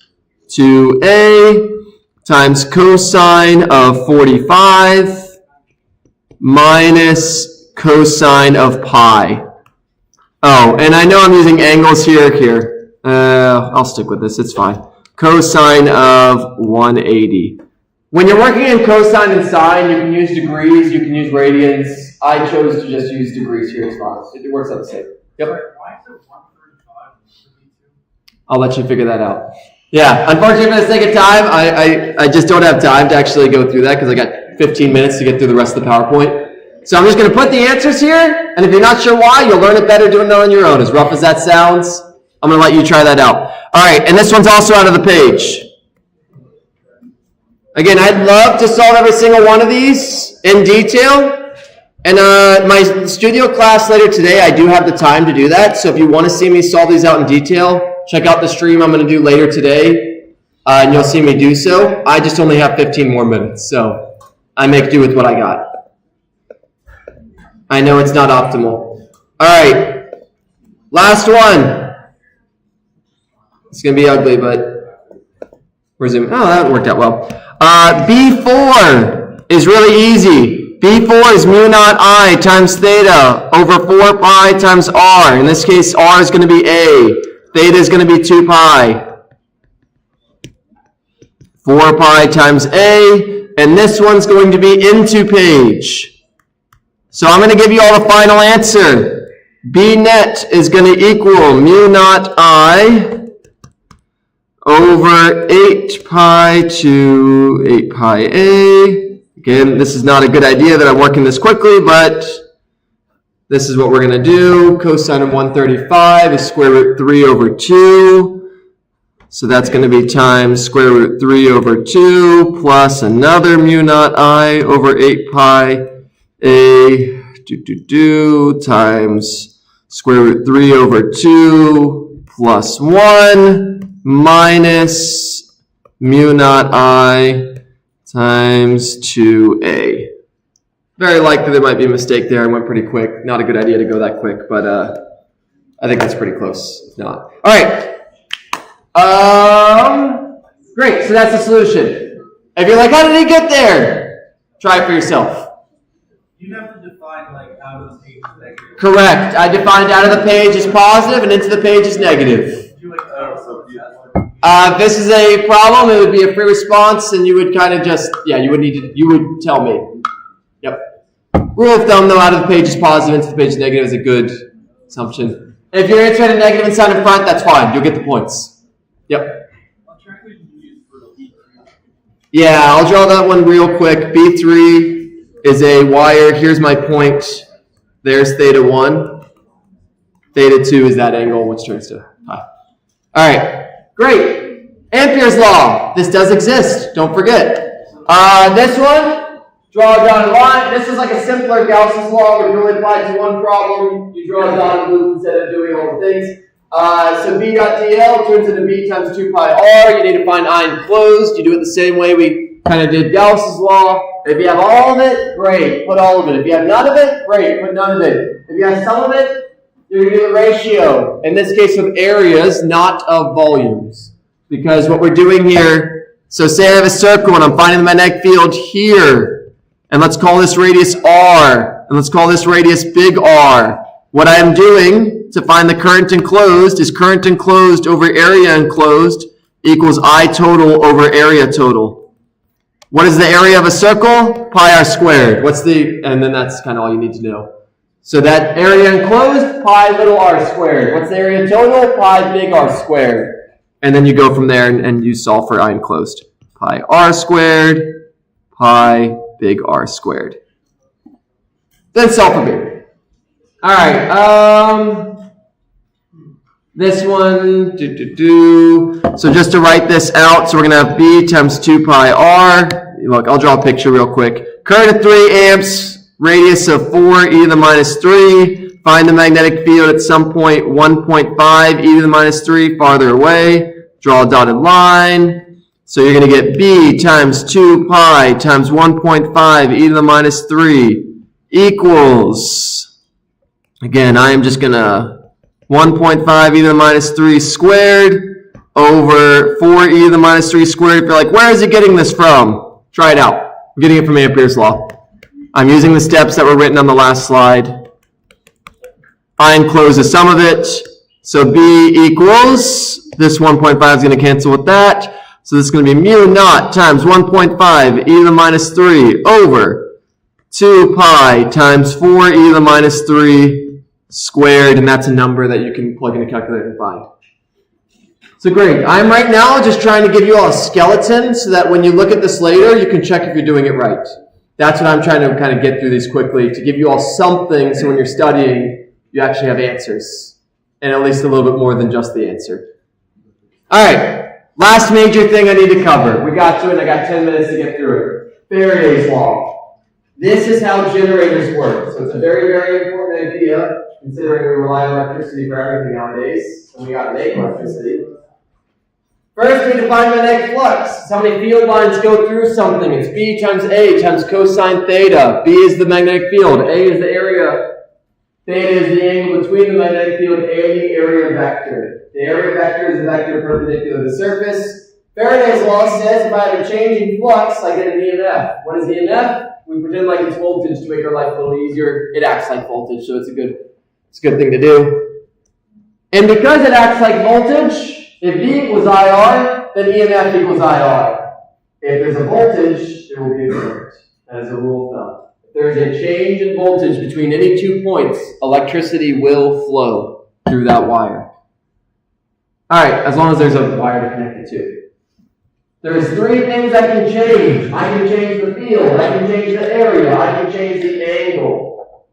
2a times cosine of 45 minus cosine of pi. Oh, and I know I'm using angles here. I'll stick with this, it's fine. Cosine of 180. When you're working in cosine and sine, you can use degrees, you can use radians. I chose to just use degrees here, it's fine. It works out the same. Yep. Why is it 135? I'll let you figure that out. Yeah, unfortunately for the sake of time, I just don't have time to actually go through that because I got 15 minutes to get through the rest of the PowerPoint. So I'm just going to put the answers here, and if you're not sure why, you'll learn it better doing it on your own. As rough as that sounds, I'm going to let you try that out. All right, and this one's also out of the page. Again, I'd love to solve every single one of these in detail. And my studio class later today, I do have the time to do that. So if you want to see me solve these out in detail, check out the stream I'm going to do later today. and you'll see me do so. I just only have 15 more minutes, so I make do with what I got. I know it's not optimal. All right, last one. It's going to be ugly, but we're zooming. Oh, that worked out well. B4 is really easy. B4 is mu naught I times theta over 4 pi times r. In this case, r is going to be A. Theta is going to be 2 pi. 4 pi times A. And this one's going to be into page. So I'm going to give you all the final answer. B net is going to equal mu naught I over 8 pi to 8 pi A. Again, this is not a good idea that I'm working this quickly, but this is what we're going to do. Cosine of 135 is square root 3 over 2. So that's going to be times square root 3 over 2 plus another mu naught I over 8 pi A times square root 3 over 2 plus 1 minus mu naught I times 2a. Very likely there might be a mistake there. I went pretty quick. Not a good idea to go that quick, but I think that's pretty close. If not. All right. Great. So that's the solution. If you're like, how did he get there? Try it for yourself. You have to define like out of the page is negative. Correct. I defined out of the page is positive and into the page is negative. If this is a problem, it would be a free response, and you would kind of just, you would tell me. Yep. Rule of thumb, though, out of the page is positive, into the page is negative is a good assumption. And if you're interested in negative and sign in front, that's fine. You'll get the points. Yep. Yeah, I'll draw that one real quick. B3 is a wire. Here's my point. There's theta 1. Theta 2 is that angle, which turns to pi. All right. Great. Ampere's law. This does exist. Don't forget. This one, draw a dotted line. This was like a simpler Gauss's law, which really applied to one problem. You draw a dotted loop instead of doing all the things. So B dot dl turns into B times 2 pi r. You need to find I enclosed. You do it the same way we kind of did Gauss's law. If you have all of it, great. Put all of it. If you have none of it, great. Put none of it. If you have some of it, you're going to do the ratio, in this case of areas, not of volumes. Because what we're doing here, so say I have a circle and I'm finding the magnetic field here. And let's call this radius R. And let's call this radius big R. What I am doing to find the current enclosed is current enclosed over area enclosed equals I total over area total. What is the area of a circle? Pi r squared. And then that's kind of all you need to know. So that area enclosed, pi little r squared. What's the area total? Pi big R squared. And then you go from there and you solve for I enclosed. Pi r squared, pi big R squared. Then solve for big. All right. This one, So just to write this out, so we're going to have B times 2 pi r. Look, I'll draw a picture real quick. Current of 3 amps. Radius of 4 e to the minus 3. Find the magnetic field at some point 1.5 e to the minus 3 farther away. Draw a dotted line. So you're going to get B times 2 pi times 1.5 e to the minus 3 equals, again, I am just going to 1.5 e to the minus 3 squared over 4 e to the minus 3 squared. If you're like, where is it getting this from? Try it out. I'm getting it from Ampere's law. I'm using the steps that were written on the last slide. I enclose the sum of it. So B equals, this 1.5 is going to cancel with that. So this is going to be mu naught times 1.5 e to the minus 3 over 2 pi times 4 e to the minus 3 squared. And that's a number that you can plug in a calculator and find. So great. I'm right now just trying to give you all a skeleton so that when you look at this later, you can check if you're doing it right. That's what I'm trying to kind of get through these quickly, to give you all something so when you're studying, you actually have answers. And at least a little bit more than just the answer. All right. Last major thing I need to cover. We got to it, and I got 10 minutes to get through it. Faraday's law. This is how generators work. So it's a very, very important idea, considering we rely on electricity for everything nowadays, and we got to make electricity. First, we define magnetic flux. It's how many field lines go through something. It's B times A times cosine theta. B is the magnetic field. A is the area. Theta is the angle between the magnetic field and the area vector. The area vector is the vector perpendicular to the surface. Faraday's law says if I have a change in flux, I get an EMF. What is EMF? We pretend like it's voltage to make our life a little easier. It acts like voltage, so it's a good thing to do. And because it acts like voltage, if V equals IR, then EMF equals IR. If there's a voltage, there will be a current. That is a rule of thumb. If there is a change in voltage between any 2 points, electricity will flow through that wire. Alright, as long as there's a wire to connect it to. There's 3 things I can change. I can change the field, I can change the area, I can change the angle.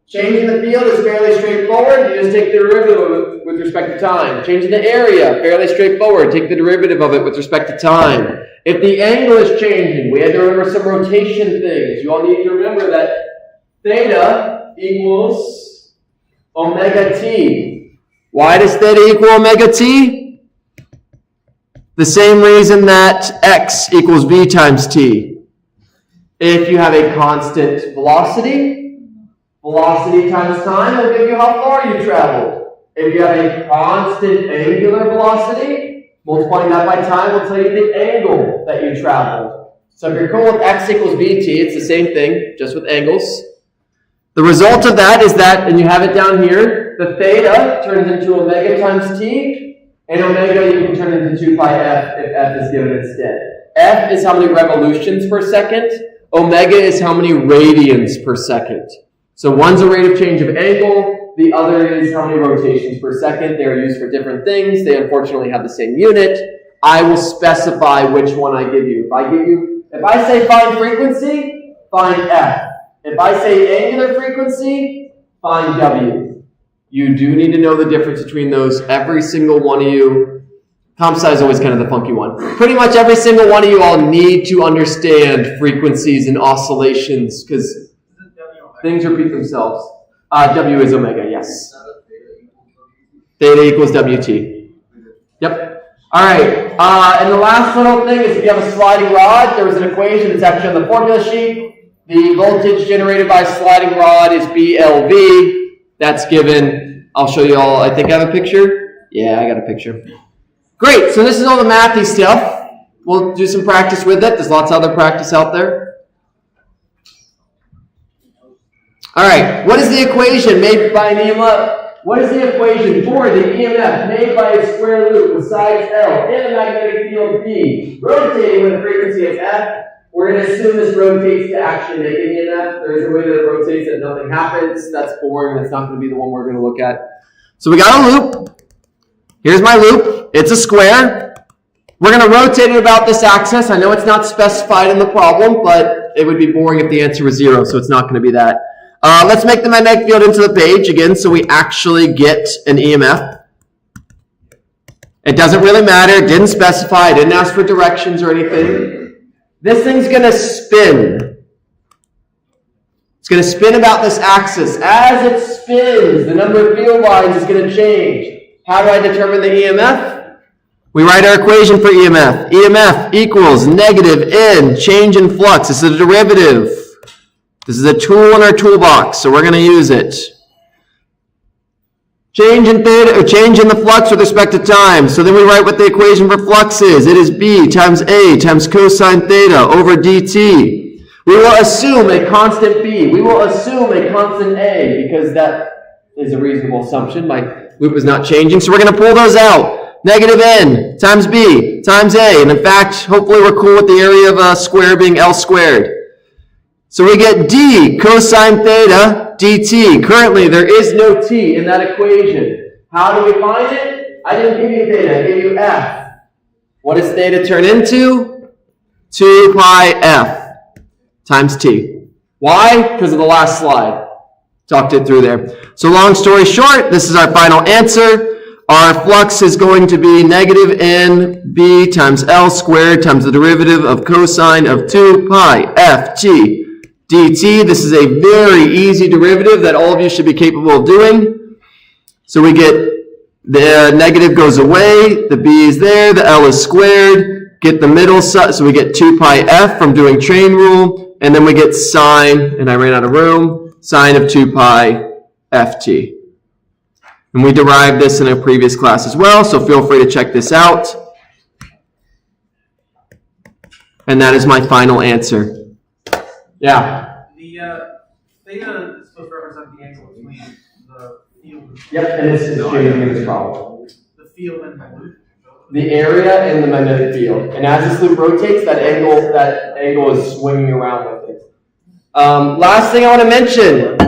Changing the field is fairly straightforward. You just take the derivative of it with respect to time. Changing the area, fairly straightforward. Take the derivative of it with respect to time. If the angle is changing, we had to remember some rotation things. You all need to remember that theta equals omega t. Why does theta equal omega t? The same reason that x equals v times t. If you have a constant velocity, velocity times time will give you how far you traveled. If you have a constant angular velocity, multiplying that by time will tell you the angle that you traveled. So if you're cool with x equals vt, it's the same thing, just with angles. The result of that is that, and you have it down here, the theta turns into omega times t, and omega you can turn into 2 pi f if f is given instead. F is how many revolutions per second. Omega is how many radians per second. So one's a rate of change of angle, the other is how many rotations per second. They are used for different things. They unfortunately have the same unit. I will specify which one I give you. If I say find frequency, find F. If I say angular frequency, find W. You do need to know the difference between those. Every single one of you. Comp sci is always kind of the funky one. Pretty much every single one of you all need to understand frequencies and oscillations because things repeat themselves. W is omega, yes. Theta equals WT. Yep. All right. And the last little thing is if you have a sliding rod, there was an equation. It's actually on the formula sheet. The voltage generated by a sliding rod is BLV. That's given. I'll show you all. I think I have a picture. Yeah, I got a picture. Great. So this is all the mathy stuff. We'll do some practice with it. There's lots of other practice out there. All right. What is the equation made by an EMF? What is the equation for the EMF made by a square loop with size L in a magnetic field B, rotating with a frequency of F? We're going to assume this rotates to actually make an EMF. There is a way that it rotates that nothing happens. That's boring. That's not going to be the one we're going to look at. So we got a loop. Here's my loop. It's a square. We're going to rotate it about this axis. I know it's not specified in the problem, but it would be boring if the answer was 0, so it's not going to be that. Let's make the magnetic field into the page again so we actually get an EMF. It doesn't really matter. It didn't specify. It didn't ask for directions or anything. This thing's going to spin. It's going to spin about this axis. As it spins, the number of field lines is going to change. How do I determine the EMF? We write our equation for EMF. EMF equals negative N, change in flux. This is a derivative. This is a tool in our toolbox, so we're going to use it. Change in theta, or change in the flux with respect to time. So then we write what the equation for flux is. It is B times A times cosine theta over dt. We will assume a constant B. We will assume a constant A because that is a reasonable assumption. My loop is not changing, so we're going to pull those out. Negative N times B times A. And in fact, hopefully we're cool with the area of a square being L squared. So we get D cosine theta dt. Currently, there is no t in that equation. How do we find it? I didn't give you theta, I gave you f. What does theta turn into? 2 pi f times t. Why? Because of the last slide. Talked it through there. So long story short, this is our final answer. Our flux is going to be negative n b times L squared times the derivative of cosine of 2 pi f t dt. This is a very easy derivative that all of you should be capable of doing. So we get The negative goes away, the b is there, the L is squared, get the middle side, so we get 2 pi f from doing chain rule, and then we get sine, and I ran out of room, sine of 2 pi ft. And we derived this in a previous class as well, so feel free to check this out. And that is my final answer. Yeah? The theta is supposed to represent the angle between the field. Yep, and this is changing this problem. The field and the loop. The area in the magnetic field. And as this loop rotates, that angle is swinging around with it. Last thing I want to mention.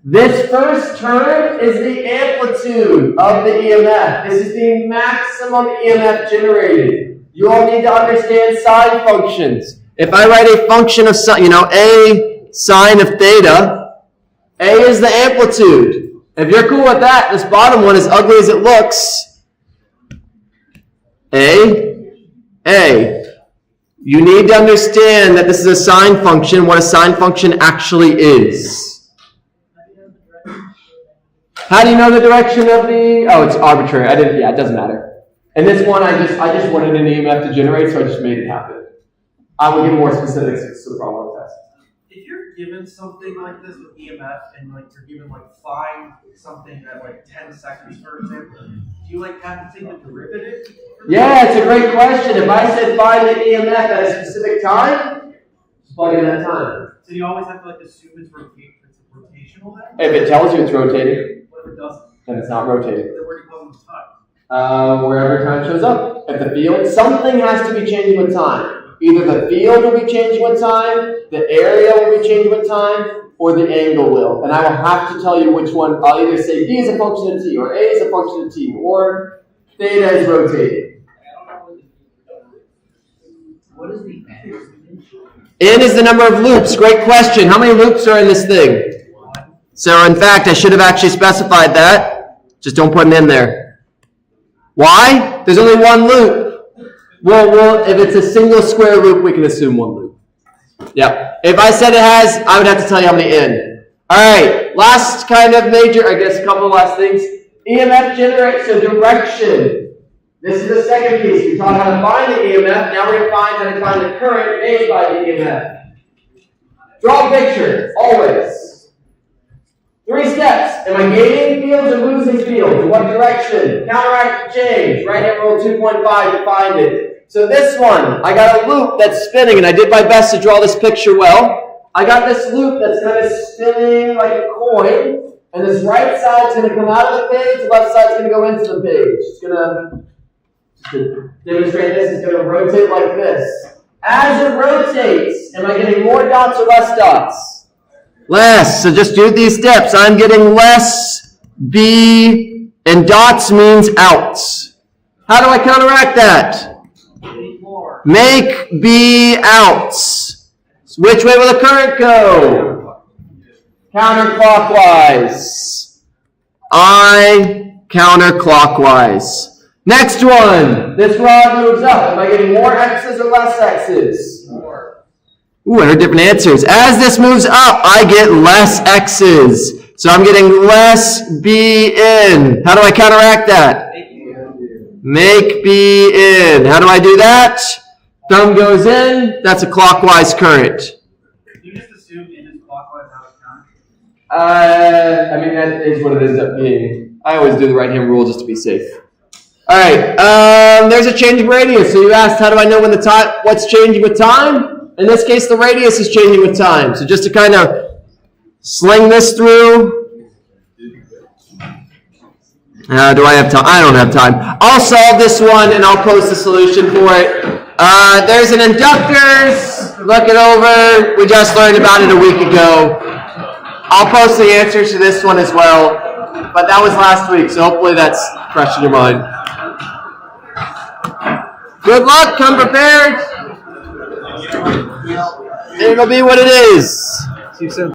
This first term is the amplitude of the EMF. This is the maximum EMF generated. You all need to understand sine functions. If I write a function of, A sine of theta, A is the amplitude. If you're cool with that, this bottom one, as ugly as it looks, A. You need to understand that this is a sine function, what a sine function actually is. How do you know the direction of the, oh, it's arbitrary. It doesn't matter. And this one, I just wanted an EMF to generate, so I just made it happen. I will give more specifics to the problem test. If you're given something like this with EMF and you're given find something at 10 seconds, for example, do you have to take the derivative? Yeah, it's a great question. If I said find the EMF at a specific time, just plug in that time. So you always have to assume it's rotational then? If it tells you it's rotating, What if it doesn't? then it's not rotating. Then where do you plug in the time? Wherever time shows up. If the field, something has to be changing with time. Either the field will be changing with time, the area will be changing with time, or the angle will. And I will have to tell you which one. I'll either say B is a function of t, or A is a function of t, or theta is rotating. What is the N? N is the number of loops. Great question. How many loops are in this thing? So in fact, I should have actually specified that. Just don't put an in there. Why? There's only one loop. Well, if it's a single square loop, we can assume one loop. Yep. If I said it has, I would have to tell you how many in. All right. Last kind of major, I guess, a couple of last things. EMF generates, so direction. This is the second piece. We taught how to find the EMF. Now we're going to find how to find the current made by the EMF. Draw a picture, always. 3 steps. Am I gaining fields or losing fields? In what direction? Counteract the change. Right-hand rule 2.5 to find it. So this one, I got a loop that's spinning, and I did my best to draw this picture well. I got this loop that's kind of spinning like a coin, and this right side's going to come out of the page, the left side's going to go into the page. It's going to demonstrate this. It's going to rotate like this. As it rotates, am I getting more dots or less dots? Less. So just do these steps. I'm getting less B, and dots means out. How do I counteract that? Make B out. Which way will the current go? Counterclockwise. I counterclockwise. Next one. This rod moves up. Am I getting more X's or less X's? More. Ooh, I heard different answers. As this moves up, I get less X's. So I'm getting less B in. How do I counteract that? Make B in. How do I do that? Thumb goes in. That's a clockwise current. You just assume in is clockwise how it's counted? That is what it ends up being. I always do the right-hand rule just to be safe. All right. There's a changing radius. So you asked, how do I know when what's changing with time? In this case, the radius is changing with time. So just to kind of sling this through. Do I have time? I don't have time. I'll solve this one and I'll post the solution for it. There's an inductors. Look it over. We just learned about it a week ago. I'll post the answers to this one as well. But that was last week, so hopefully that's fresh in your mind. Good luck. Come prepared. It'll be what it is. See you soon.